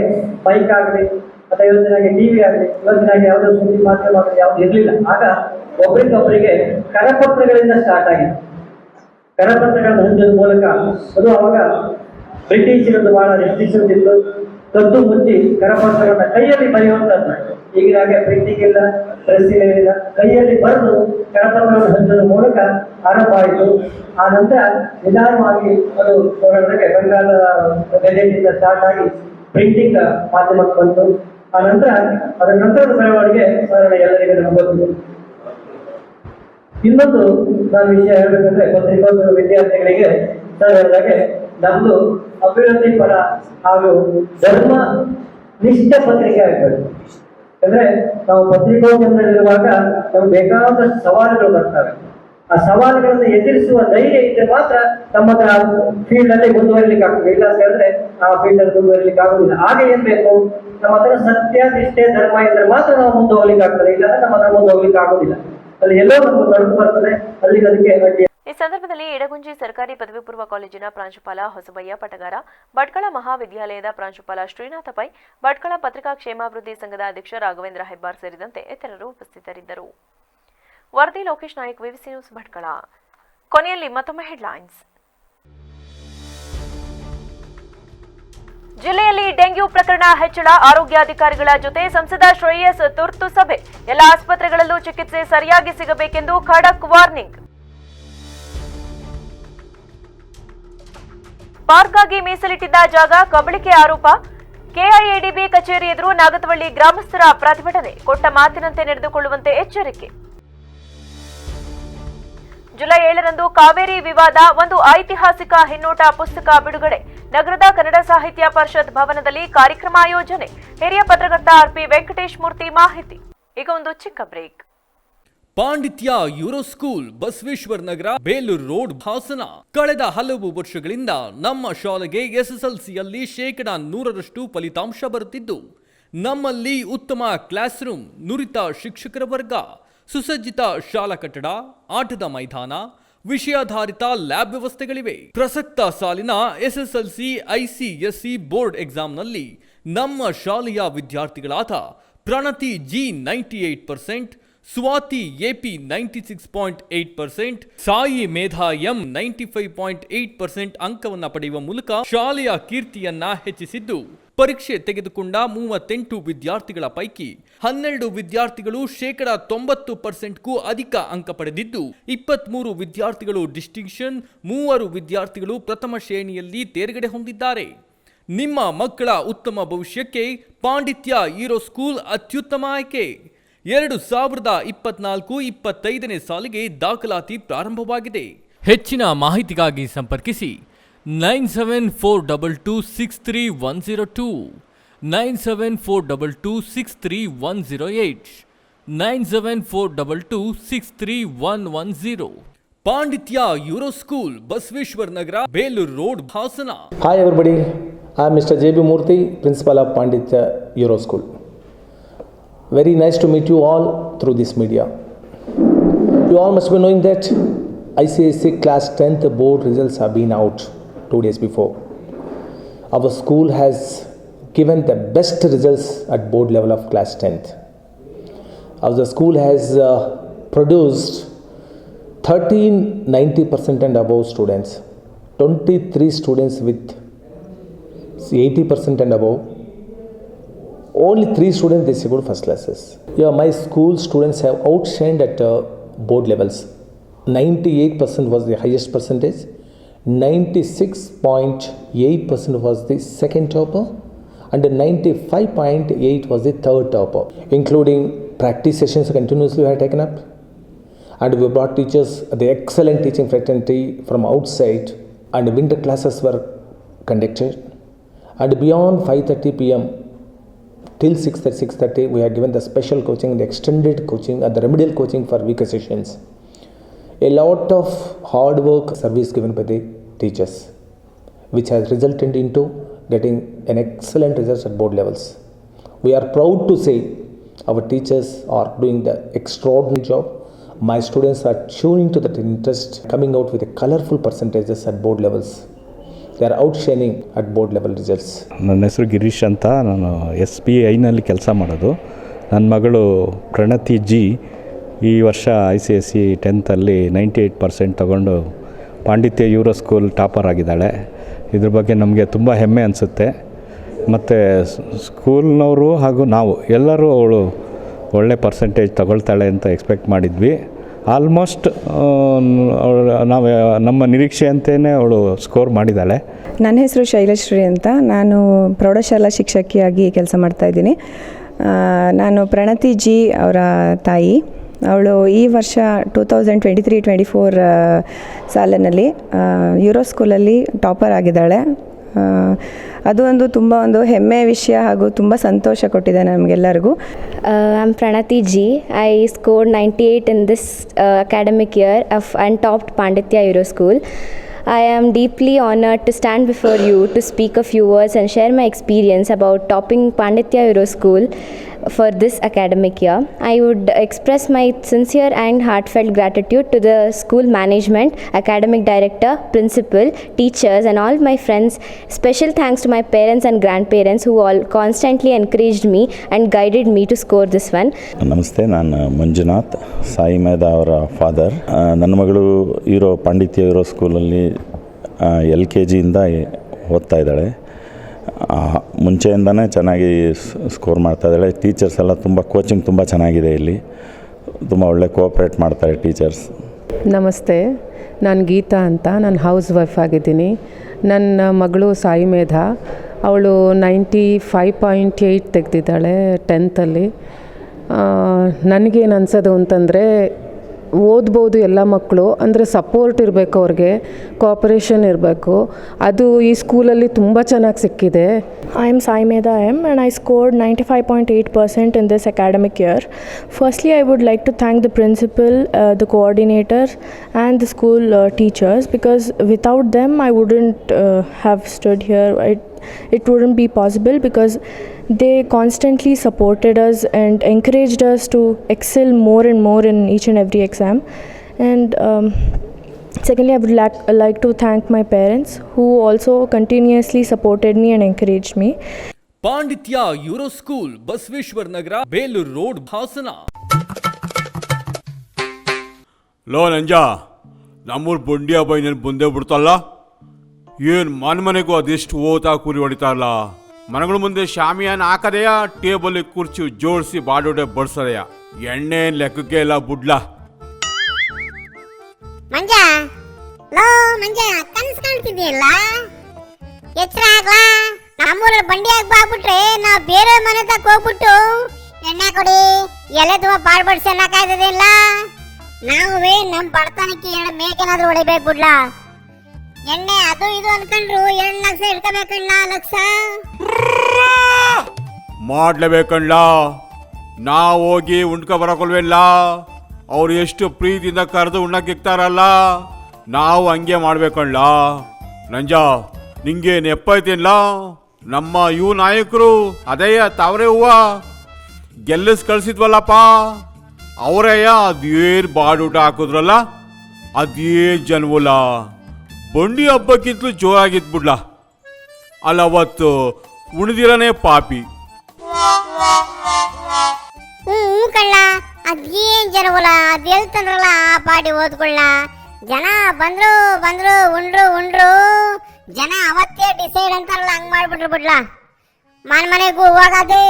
ಬೈಕ್ ಆಗಲಿ ಅಥವಾ ಇವತ್ತಿನಾಗೆ ಟಿವಿ ಆಗಲಿ, ಇವತ್ತಿನಾಗೆ ಯಾವುದೋ ಸುದ್ದಿ ಮಾಧ್ಯಮ ಯಾವ್ದು ಇರಲಿಲ್ಲ. ಆಗ ಒಬ್ಬರಿಗೊಬ್ಬರಿಗೆ ಕರಪತ್ರಗಳಿಂದ ಸ್ಟಾರ್ಟ್ ಆಗಿತ್ತು. ಕರಪತ್ರಗಳನ್ನು ಹಂಚೋದ್ರ ಮೂಲಕ ಅದು ಅವಾಗ ಬ್ರಿಟಿಷರದ್ದು ಬಹಳ ರೆಸ್ಟ್ರಿಕ್ಷನ್ಸ್ ಇತ್ತು. ಕದ್ದು ಮುಚ್ಚಿ ಕರಪತ್ರಗಳನ್ನ ಕೈಯಲ್ಲಿ ಬರೆಯುವಂಥದ್ದು. ಈಗಿನ ಹಾಗೆ ಪ್ರಿಂಟಿಂಗ್ ಇಲ್ಲ, ಪ್ರೆಸ್ ಇಲ್ಲ, ಕೈಯಲ್ಲಿ ಬರೆದು ಕರಪತ್ರಗಳನ್ನು ಹಂಚೋದ್ರ ಮೂಲಕ ಆರಂಭ ಆಯಿತು. ಆ ನಂತರ ನಿಧಾನವಾಗಿ ಅದು ಬಂಗಾಳದ ಗೆಜೆಟಿಂದ ಸ್ಟಾರ್ಟ್ ಆಗಿ ಪ್ರಿಂಟಿಂಗ್ ಮಾಧ್ಯಮಕ್ಕೆ ಬಂತು. ಆ ನಂತರ ಅದರ ನಂತರದ ಬೆಳವಣಿಗೆ ಎಲ್ಲರಿಗೂ ನಮಗೆ ಗೊತ್ತಿದೆ. ಇನ್ನೊಂದು ನಾನು ವಿಷಯ ಹೇಳ್ಬೇಕಂದ್ರೆ, ಪತ್ರಿಕೋದ್ಯಮ ವಿದ್ಯಾರ್ಥಿಗಳಿಗೆ ನಾನು ಹೇಳಿದಾಗೆ ನಮ್ದು ಅಭಿವೃದ್ಧಿ ಪರ ಹಾಗೂ ಧರ್ಮ ನಿಷ್ಠ ಪತ್ರಿಕೆ ಆಗಬೇಕು. ಅಂದ್ರೆ ನಾವು ಪತ್ರಿಕೋದ್ಯಮದಲ್ಲಿರುವಾಗ ನಮ್ಗೆ ಬೇಕಾದಷ್ಟು ಸವಾಲುಗಳು ಬರ್ತವೆ. ಆ ಸವಾಲುಗಳನ್ನು ಎದುರಿಸುವ ಧೈರ್ಯ ಇದ್ದರೆ ಮಾತ್ರ ನಮ್ಮ ಫೀಲ್ಡ್ ಅಲ್ಲಿ ಮುಂದುವರಿಲಿಕ್ಕೆ ಆಗ್ತದೆ. ಇಲ್ಲ ಅಂತ ಹೇಳಿದ್ರೆ ಆ ಫೀಲ್ಡ್ ಅಲ್ಲಿ ಮುಂದುವರಿಲಿಕ್ಕೆ ಆಗುದಿಲ್ಲ. ಆಗ ಏನ್ ಬೇಕು, ನಮ್ಮ ಹತ್ರ ಸತ್ಯ, ನಿಷ್ಠೆ, ಧರ್ಮ ಇದ್ರೆ ಮಾತ್ರ ನಾವು ಮುಂದೆ ಹೋಗ್ಲಿಕ್ಕೆ ಆಗ್ತದೆ. ಇಲ್ಲ ಅಂದ್ರೆ ನಮ್ಮ ಹತ್ರ ಮುಂದೆ ಹೋಗ್ಲಿಕ್ಕೆ ಆಗುದಿಲ್ಲ. ಅಲ್ಲಿ ಎಲ್ಲೋ ನಮ್ಗೆ ತೊಡಕು ಬರ್ತದೆ. ಅಲ್ಲಿಗೆ ಅದಕ್ಕೆ ಈ ಸಂದರ್ಭದಲ್ಲಿ ಇಡಗುಂಜಿ ಸರ್ಕಾರಿ ಪದವಿ ಪೂರ್ವ ಕಾಲೇಜಿನ ಪ್ರಾಂಶುಪಾಲ ಹೊಸಬಯ್ಯ ಪಟಗಾರ, ಭಟ್ಕಳ ಮಹಾವಿದ್ಯಾಲಯದ ಪ್ರಾಂಶುಪಾಲ ಶ್ರೀನಾಥ ಪೈ, ಭಟ್ಕಳ ಪತ್ರಿಕಾ ಕ್ಷೇಮಾಭಿವೃದ್ಧಿ ಸಂಘದ ಅಧ್ಯಕ್ಷ ರಾಘವೇಂದ್ರ ಹೆಬ್ಬಾರ್ ಸೇರಿದಂತೆ ಇತರರು ಉಪಸ್ಥಿತರಿದ್ದರು. ವರದಿ ಲೋಕೇಶ್ ನಾಯಕ್, ವಿವಿಸಿ ನ್ಯೂಸ್, ಭಟ್ಕಳ. ಕೊನೆಯಲ್ಲಿ ಮತ್ತೊಮ್ಮೆ ಹೆಡ್ಲೈನ್ಸ್. ಜಿಲ್ಲೆಯಲ್ಲಿ ಡೆಂಗ್ಯೂ ಪ್ರಕರಣ ಹೆಚ್ಚಳ, ಆರೋಗ್ಯಾಧಿಕಾರಿಗಳ ಜೊತೆ ಸಂಸದ ಶ್ರೇಯಸ್ ತುರ್ತು ಸಭೆ. ಎಲ್ಲ ಆಸ್ಪತ್ರೆಗಳಲ್ಲೂ ಚಿಕಿತ್ಸೆ ಸರಿಯಾಗಿ ಸಿಗಬೇಕೆಂದು ಖಡಕ್ ವಾರ್ನಿಂಗ್. ಪಾರ್ಕ್ ಆಗಿ ಮೀಸಲಿಟ್ಟಿದ್ದ ಜಾಗ ಕಬಳಿಕೆ ಆರೋಪ, ಕೆಐಎಡಿಬಿ ಕಚೇರಿ ಎದುರು ನಾಗತವಳ್ಳಿ ಗ್ರಾಮಸ್ಥರ ಪ್ರತಿಭಟನೆ. ಕೊಟ್ಟ ಮಾತಿನಂತೆ ನಡೆದುಕೊಳ್ಳುವಂತೆ ಎಚ್ಚರಿಕೆ. ಜುಲೈ 7ರಂದು ಕಾವೇರಿ ವಿವಾದ, ಒಂದು ಐತಿಹಾಸಿಕ ಹಿನ್ನೋಟ ಪುಸ್ತಕ ಬಿಡುಗಡೆ. ನಗರದ ಕನ್ನಡ ಸಾಹಿತ್ಯ ಪರಿಷತ್ ಭವನದಲ್ಲಿ ಕಾರ್ಯಕ್ರಮ ಆಯೋಜನೆ. ಹಿರಿಯ ಪತ್ರಕರ್ತ ಆರ್ಪಿ ವೆಂಕಟೇಶ್ ಮೂರ್ತಿ ಮಾಹಿತಿ. ಈಗ ಒಂದು ಚಿಕ್ಕ ಬ್ರೇಕ್. ಪಾಂಡಿತ್ಯ euro school, Basaveshwara Nagar, Belur road, Hassan. ಕಳೆದ ಹಲವು ವರ್ಷಗಳಿಂದ ನಮ್ಮ ಶಾಲೆಗೆ ಎಸ್ಎಸ್ಎಲ್ಸಿಯಲ್ಲಿ 100% ಫಲಿತಾಂಶ ಬರುತ್ತಿದ್ದು, ನಮ್ಮಲ್ಲಿ ಉತ್ತಮ ಕ್ಲಾಸ್ ರೂಮ್, ನುರಿತ ಶಿಕ್ಷಕರ ವರ್ಗ, ಸುಸಜ್ಜಿತ ಶಾಲಾ ಕಟ್ಟಡ, ಆಟದ ಮೈದಾನ, ವಿಷಯಾಧಾರಿತ ಲ್ಯಾಬ್ ವ್ಯವಸ್ಥೆಗಳಿವೆ. ಪ್ರಸಕ್ತ ಸಾಲಿನ ಎಸ್ಎಸ್ಎಲ್ಸಿ ಐಸಿಎಸ್ಸಿ ಬೋರ್ಡ್ ಎಕ್ಸಾಮ್ನಲ್ಲಿ ನಮ್ಮ ಶಾಲೆಯ ವಿದ್ಯಾರ್ಥಿಗಳಾದ ಪ್ರಣತಿ ಜಿ 98%, ಸ್ವಾತಿ ಎಪಿ 96.8%, ಸಾಯಿ ಮೇಧಾ ಎಂ 95.8% ಅಂಕವನ್ನು ಪಡೆಯುವ ಮೂಲಕ ಶಾಲೆಯ ಕೀರ್ತಿಯನ್ನ ಹೆಚ್ಚಿಸಿದ್ದು, ಪರೀಕ್ಷೆ ತೆಗೆದುಕೊಂಡ 38 ವಿದ್ಯಾರ್ಥಿಗಳ ಪೈಕಿ 12 ವಿದ್ಯಾರ್ಥಿಗಳು 90%ಕ್ಕೂ ಅಧಿಕ ಅಂಕ ಪಡೆದಿದ್ದು, 23 ವಿದ್ಯಾರ್ಥಿಗಳು ಡಿಸ್ಟಿಂಕ್ಷನ್, 3 ವಿದ್ಯಾರ್ಥಿಗಳು ಪ್ರಥಮ ಶ್ರೇಣಿಯಲ್ಲಿ ತೇರ್ಗಡೆ ಹೊಂದಿದ್ದಾರೆ. ನಿಮ್ಮ ಮಕ್ಕಳ ಉತ್ತಮ ಭವಿಷ್ಯಕ್ಕೆ ಪಾಂಡಿತ್ಯ ಯೂರೋ ಸ್ಕೂಲ್ ಅತ್ಯುತ್ತಮ ಆಯ್ಕೆ. 2024-25ನೇ ಸಾಲಿಗೆ ದಾಖಲಾತಿ ಪ್ರಾರಂಭವಾಗಿದೆ. ಹೆಚ್ಚಿನ ಮಾಹಿತಿಗಾಗಿ ಸಂಪರ್ಕಿಸಿ 9742263102, 9742263108, 9742263110. ಪಾಂಡಿತ್ಯ euro school, Basaveshwara Nagar, Belur road, Hassan. Hi everybody, I am Mr. J.B. Murthy, Principal of Panditya Euro School. Very nice to meet you all through this media. You all must be knowing that ICSE Class 10th board results have been out 2 days before. Our school has given the best results at board level of Class 10th. Our school has produced 1390% and above students, 23 students with 80% and above, only 3 students they scored first classes. Yeah, my school students have outshined at board levels. 98% was the highest percentage, 96.8% was the second topper, and 95.8 was the third topper. Including practice sessions continuously we have taken up, and we brought teachers, the excellent teaching fraternity from outside, and winter classes were conducted, and beyond 5:30 p.m. till 6:30 we have given the special coaching, the extended coaching and the remedial coaching for weaker sessions. A lot of hard work service given by the teachers, which has resulted into getting an excellent results at board levels. We are proud to say our teachers are doing the extraordinary job. My students are tuning to that interest, coming out with a colorful percentages at board levels. They are outshining at board level results. ನನ್ನ ಹೆಸರು ಗಿರೀಶ್ ಅಂತ, ನಾನು SBIನಲ್ಲಿ ಕೆಲಸ ಮಾಡೋದು. ನನ್ನ ಮಗಳು ಪ್ರಣತಿ G ಈ ವರ್ಷ ICSE 10th 98% ತಗೊಂಡು ಪಾಂಡಿತ್ಯ ಯೂರೋ ಸ್ಕೂಲ್ ಟಾಪರ್ ಆಗಿದ್ದಾಳೆ. ಇದ್ರ ಬಗ್ಗೆ ನಮಗೆ ತುಂಬ ಹೆಮ್ಮೆ ಅನಿಸುತ್ತೆ. ಮತ್ತು ಸ್ಕೂಲ್ನವರು ಹಾಗೂ ನಾವು ಎಲ್ಲರೂ ಅವಳು ಒಳ್ಳೆ ಪರ್ಸೆಂಟೇಜ್ ತಗೊಳ್ತಾಳೆ ಅಂತ ಎಕ್ಸ್ಪೆಕ್ಟ್ ಮಾಡಿದ್ವಿ. ಆಲ್ಮೋಸ್ಟ್ ನಾವು ನಮ್ಮ ನಿರೀಕ್ಷೆ ಅಂತಲೇ ಅವಳು ಸ್ಕೋರ್ ಮಾಡಿದ್ದಾಳೆ. ನನ್ನ ಹೆಸರು ಶೈಲಶ್ರೀ ಅಂತ, ನಾನು ಪ್ರೌಢಶಾಲಾ ಶಿಕ್ಷಕಿಯಾಗಿ ಕೆಲಸ ಮಾಡ್ತಾಯಿದ್ದೀನಿ. ನಾನು ಪ್ರಣತಿ ಜಿ ಅವರ ತಾಯಿ. ಅವಳು ಈ ವರ್ಷ 2023-24 ಸಾಲಿನಲ್ಲಿ ಯೂರೋ ಸ್ಕೂಲಲ್ಲಿ ಟಾಪರ್ ಆಗಿದ್ದಾಳೆ. ಅದು ಒಂದು ತುಂಬ ಒಂದು ಹೆಮ್ಮೆಯ ವಿಷಯ ಹಾಗೂ ತುಂಬ ಸಂತೋಷ ಕೊಟ್ಟಿದೆ ನಮಗೆಲ್ಲರಿಗೂ. I am Pranati G. I scored 98 in this academic year and topped Panditya Euro School. I am deeply honored to stand before you to speak a few words and share my experience about topping Panditya Euro School for this academic year. I would express my sincere and heartfelt gratitude to the school management, academic director, principal, teachers and all my friends. Special thanks to my parents and grandparents who all constantly encouraged me and guided me to score this one. ನಮಸ್ತೆ, ನಾನು ಮಂಜುನಾಥ್, ಸಾಯಿ ಮೇಧಾ ಅವರ father. ನನ್ನ ಮಗಳು ಪಾಂಡಿತ್ಯ euro ಸ್ಕೂಲಲ್ಲಿ LKGಯಿಂದ ಓದ್ತಾ ಇದ್ದಾಳೆ. ಮುಂಚೆಯಿಂದನೇ ಚೆನ್ನಾಗಿ ಸ್ಕೋರ್ ಮಾಡ್ತಾಯಿದ್ದಾಳೆ. ಟೀಚರ್ಸ್ ಎಲ್ಲ ತುಂಬ ಕೋಚಿಂಗ್ ತುಂಬ ಚೆನ್ನಾಗಿದೆ. ಇಲ್ಲಿ ತುಂಬ ಒಳ್ಳೆ ಕೋಆಪ್ರೇಟ್ ಮಾಡ್ತಾರೆ ಟೀಚರ್ಸ್. ನಮಸ್ತೆ, ನಾನು ಗೀತಾ ಅಂತ, ನಾನು ಹೌಸ್ ವೈಫ್ ಆಗಿದ್ದೀನಿ. ನನ್ನ ಮಗಳು ಸಾಯಿ ಮೇಧಾ, ಅವಳು 95.8 ತೆಗೆದಿದ್ದಾಳೆ 10th. ನನಗೇನು ಅನ್ಸೋದು ಅಂತಂದರೆ, ಓದ್ಬೋದು ಎಲ್ಲ ಮಕ್ಕಳು, ಅಂದರೆ ಸಪೋರ್ಟ್ ಇರಬೇಕು, ಅವ್ರಿಗೆ ಕೋಆಪರೇಷನ್ ಇರಬೇಕು. ಅದು ಈ ಸ್ಕೂಲಲ್ಲಿ ತುಂಬ ಚೆನ್ನಾಗಿ ಸಿಕ್ಕಿದೆ. I am Sai Medha M and I scored 95.8% in this academic year. Firstly, I would like to thank the principal, the coordinator and the school teachers, because without them I wouldn't have stood here. It wouldn't be possible, because they constantly supported us and encouraged us to excel more and more in each and every exam. And secondly, I would like to thank my parents who also continuously supported me and encouraged me. ಪಾಂಡಿತ್ಯ euro school, Basaveshwara Nagar, Belur road, Hassan. Low ನಂಜ, ನಮ್ಮೂರು ಬುಂಡಿಯ by ನಾನು ಬಂದೇ ಬಿಡ್ತಲ್ಲ. ಏನು ಮನೆಗೂ ಅದೆಷ್ಟು ಓತಾ ಕೂರಿ ಹೊಡಿತಾರಲ್ಲ. ಮನೆಗಳ ಮುಂದೆ ಶಾಮಿಯಾನ ಹಾಕದೆಯ, table ಕುರ್ಚಿ ಜೋಡಿಸಿ ಬಾಡೋಡೆ ಬಡ್ಸದೆಯ. ಎಣ್ಣೆ ಲೆಕ್ಕಕ್ಕೆ ಇಲ್ಲ ಬುಡ್ಲ. ಮಂಜ, ಲೋ ಮಂಜ, ಕನಸು ಕಾಣ್ತಿದ್ಯಲ್ಲ, ಎಚ್ಚರ ಆಗ್ಲಾ. ನಮ್ಮೂರಲ್ಲಿ ಬಂಡಿ ಆಗ್ಬಿಟ್ರೆ ನಾವು ಬೇರೆ ಮನೆ ತಕ್ಕ ಹೋಗ್ಬಿಟ್ಟು ಎಣ್ಣೆ ಕೊಡಿ, ಎಲೆ ತುಂಬ ಪಾಡ್ಬಡ್ಸಿ ಎಣ್ಣೆ ಕಾಯ್ತದಿಲ್ಲ. ನಾವೇ ನಮ್ಮ ಬಡತನಕ್ಕೆ 2 ಮೇಕೇನಾದ್ರೂ ಹೊಡಿಬೇಕು ಬಿಡ್ಲಾ. ಎಣ್ಣೆ ಅದು ಇದು ಅನ್ಕೊಂಡ್ರು 2 ಲಕ್ಷ ಇಟ್ಕೋಬೇಕಣ್ಣ. ಲಕ್ಷ ಮಾಡ್ಲೇಬೇಕಣ್ಣ. ನಾವು ಹೋಗಿ ಉಣ್ಕೊ ಬರೋಕೊಲ್ವಿಲ್ಲ. ಅವ್ರು ಎಷ್ಟು ಪ್ರೀತಿಯಿಂದ ಕರೆದು ಉಣ್ಣಕ್ಕಿಕ್ತಾರಲ್ಲ, ನಾವು ಹಂಗೆ ಮಾಡ್ಬೇಕಣ್ಣ. ನಂಜ ನಿಂಗೆ ನೆಪ್ಪೈತಿಲ್ಲ, ನಮ್ಮ ಇವು ನಾಯಕರು ಅದೇ ತಾವ್ರೆ ಹೂವ ಗೆಲ್ಲಿಸ್ ಕಳ್ಸಿದ್ವಲ್ಲಪ್ಪ, ಅವರೇಯ ಅದೇನು ಬಾಡೂಟ ಹಾಕಿದ್ರಲ್ಲ, ಅದೇನು ಜನ್ವಲ್ಲ. ಬಂಡಿ ಹಬ್ಬಕ್ಕಿಂತಲೂ ಜೋರಾಗಿದ್ಬಿಡ್ಲ. ಅಲ್ಲ ಅವತ್ತು ಉಣಿದಿರನೇ ಪಾಪಿ. ಕಳ್ಳ ಅದೇನ್ ಜನವಲ್ಲ, ಅದ್ ಹೇಳ್ತಂದ್ರಲ್ಲ ಆ ಪಾಟಿ ಓದ್ಕೊಳ್ಳ. ಜನ ಬಂದ್ರು ಬಂದ್ರು ಉಂಡ್ರು ಜನ ಅವತ್ತೇ ಡಿಸೈಡ್ ಅಂತಾರಲ್ಲ, ಹಂಗ್ ಮಾಡ್ಬಿಟ್ರು ಬಿಡ್ಲ. ಮನೆಗೂ ಹೋಗೋದು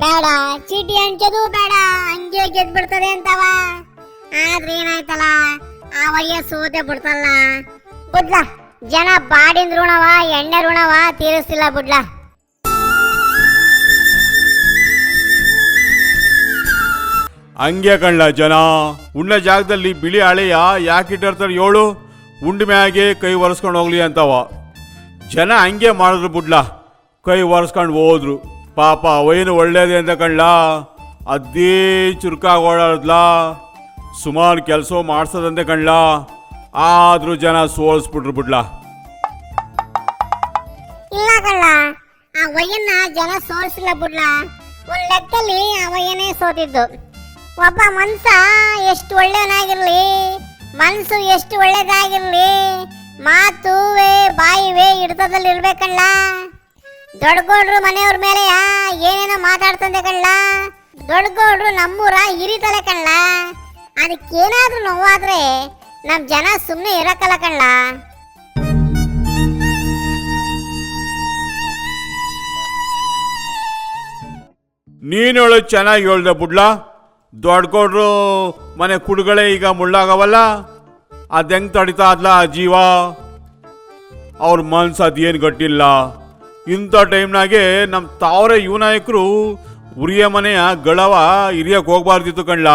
ಬೇಡ, ಚೀಟಿ ಹಂಚೋದು ಬೇಡ, ಹಂಗೆ ಗೆದ್ಬಿಡ್ತದೆ ಅಂತವ. ಆದ್ರೆ ಏನಾಯ್ತಲ್ಲ, ಆ ವಯ್ಯ ಸೋತೆ ಬಿಡ್ತಲ್ಲ ಬಿಡ್ಲ. ಜನ ಬಾಡಿನ ಋಣವ ಎಣ್ಣೆ ಋಣವ ತೀರಿಸ್ತಿಲ್ಲ ಬಿಡ್ಲ. ಹಂಗೆ ಕಣ್ಣ ಜನ ಉಣ್ಣ ಜಾಗದಲ್ಲಿ ಬಿಳಿ ಹಳೆಯ ಯಾಕಿಟ್ಟಿರ್ತಾರೆ ಏಳು, ಉಂಡ ಮ್ಯಾಗೆ ಕೈ ಒರೆಸ್ಕೊಂಡು ಹೋಗ್ಲಿ ಅಂತವ. ಜನ ಹಂಗೆ ಮಾಡಿದ್ರು ಬಿಡ್ಲ, ಕೈ ಒರೆಸ್ಕೊಂಡು ಹೋದ್ರು. ಪಾಪ ಅವಯ್ಯನು ಒಳ್ಳೇದೇ ಅಂತ ಕಣ್ಲ, ಅದೇ ಚುರುಕಾಗಿ ಓಡಾಡ್ಲ, ಸುಮಾರು ಕೆಲಸ ಮಾಡ್ಸದಂತೆ ಕಣ್ಲ. ಆದ್ರೂ ಜನ ಸೋಲ್ಸ್ಬಿಟ್ರು ಬಿಡ್ಲ. ಇಲ್ಲ ಕಳ್ಳ, ಆ ವಯ್ಯನ್ನ ಜನ ಸೋಲ್ಸಿಲ್ಲ ಬಿಡ್ಲ. ಒಂದ್ ಲೆಕ್ಕದಲ್ಲಿ ಆ ವಯ್ಯನೇ ಸೋತಿದ್ದು. ಒಬ್ಬ ಮನ್ಸ ಎಷ್ಟು ಒಳ್ಳೆಯವನಾಗಿರ್ಲಿ, ಮನ್ಸು ಎಷ್ಟು ಒಳ್ಳೇದಾಗಿರ್ಲಿ, ಮಾತುವೆ ಬಾಯಿವೆ ಹಿಡಿತದಲ್ಲಿ ಇರ್ಬೇಕಲ್ಲ. ದೊಡ್ಡಗೌಡ್ರು ಮನೆಯವ್ರ ಮೇಲೆ ಏನೇನೋ ಮಾತಾಡ್ತಂದೆ ಕಳ್ಳ. ದೊಡ್ಡಗೌಡ್ರು ನಮ್ಮೂರ ಹಿರಿತಲೆ ಕಳ್ಳ. ಅದಕ್ಕೇನಾದ್ರೂ ನೋವಾದ್ರೆ ನಮ್ ಜನ ಸುಮ್ಮನೆ ಇರಕ್ಕಲ್ಲ ಕಳ್ಳ. ನೀನೇಳು ಚೆನ್ನಾಗಿ ಹೇಳ್ದೆ ಬಿಡ್ಲ. ದೊಡ್ಡಗೌಡ್ರು ಮನೆ ಕುಡುಗಳೇ ಈಗ ಮುಳ್ಳಾಗವಲ್ಲ, ಅದು ಹೆಂಗೆ ತಡಿತಾ ಅದ್ಲ ಆ ಜೀವ. ಅವ್ರ ಮನ್ಸು ಅದೇನು ಗಟ್ಟಿಲ್ಲ. ಇಂಥ ಟೈಮ್ನಾಗೆ ನಮ್ಮ ತಾವ್ರೆ ಯುವ ನಾಯಕರು ಉರಿಯ ಮನೆಯ ಗಳವ ಹಿರಿಯಕ್ಕೆ ಹೋಗ್ಬಾರ್ದಿತ್ತು ಕಣ್ಲ,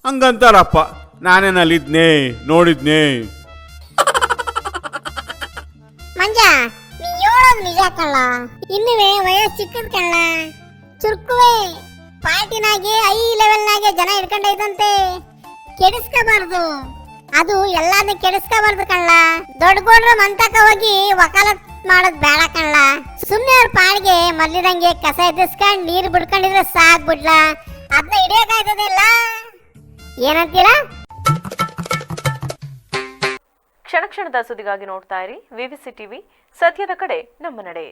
ಹಂಗಂತಾರಪ್ಪ. ನಾನೇನಲ್ಲಿದ್ನೆ ನೋಡಿದ್ನೆ. ಮಂಜ ನೀ ಹೇಳೋದು ನಿಜ ಕಳ್ಳ. ಇನ್ನುವೆ ವಯಸ್ಸು ಚಿಕ್ಕದ್ ಕಳ್ಳ. ಚುರುಕುವೆ ಪಾರ್ಟಿನಾಗೆ ಹೈ ಲೆವೆಲ್ನಾಗೆ ಜನ ಇಟ್ಕೊಂಡೈತಂತೆ. ಕೆಡಿಸ್ಕೋಬಾರ್ದು, ಅದು ಎಲ್ಲಾನು ಕೆಡಿಸ್ಕೋಬಾರ್ದು ಕಳ್ಳ. ದೊಡ್ಡಗೌಡ್ರ ಮಂತಕ ಹೋಗಿ ವಕಾಲತ್ ಮಾಡೋದ್ ಬೇಡ ಕಳ್ಳ. ಸುಮ್ನೆ ಅವ್ರ ಪಾಡಿಗೆ ಮಲ್ಲಿದಂಗೆ ಕಸ ಎದ್ದಿಸ್ಕೊಂಡ್ ನೀರು ಬಿಡ್ಕೊಂಡಿದ್ರೆ ಸಾಕ್ ಬಿಡ್ಲ. ಅದನ್ನ ಹಿಡಿಯೋಕಾಯ್ತದಿಲ್ಲ. ಏನಂತೀರಾ? ಕ್ಷಣ ಕ್ಷಣದ ಸುದ್ದಿಗಾಗಿ ನೋಡ್ತಾ ಇರಿ ವಿವಿಸಿ ಟಿವಿ, ಸತ್ಯದ ಕಡೆ ನಮ್ಮ ನಡೆ.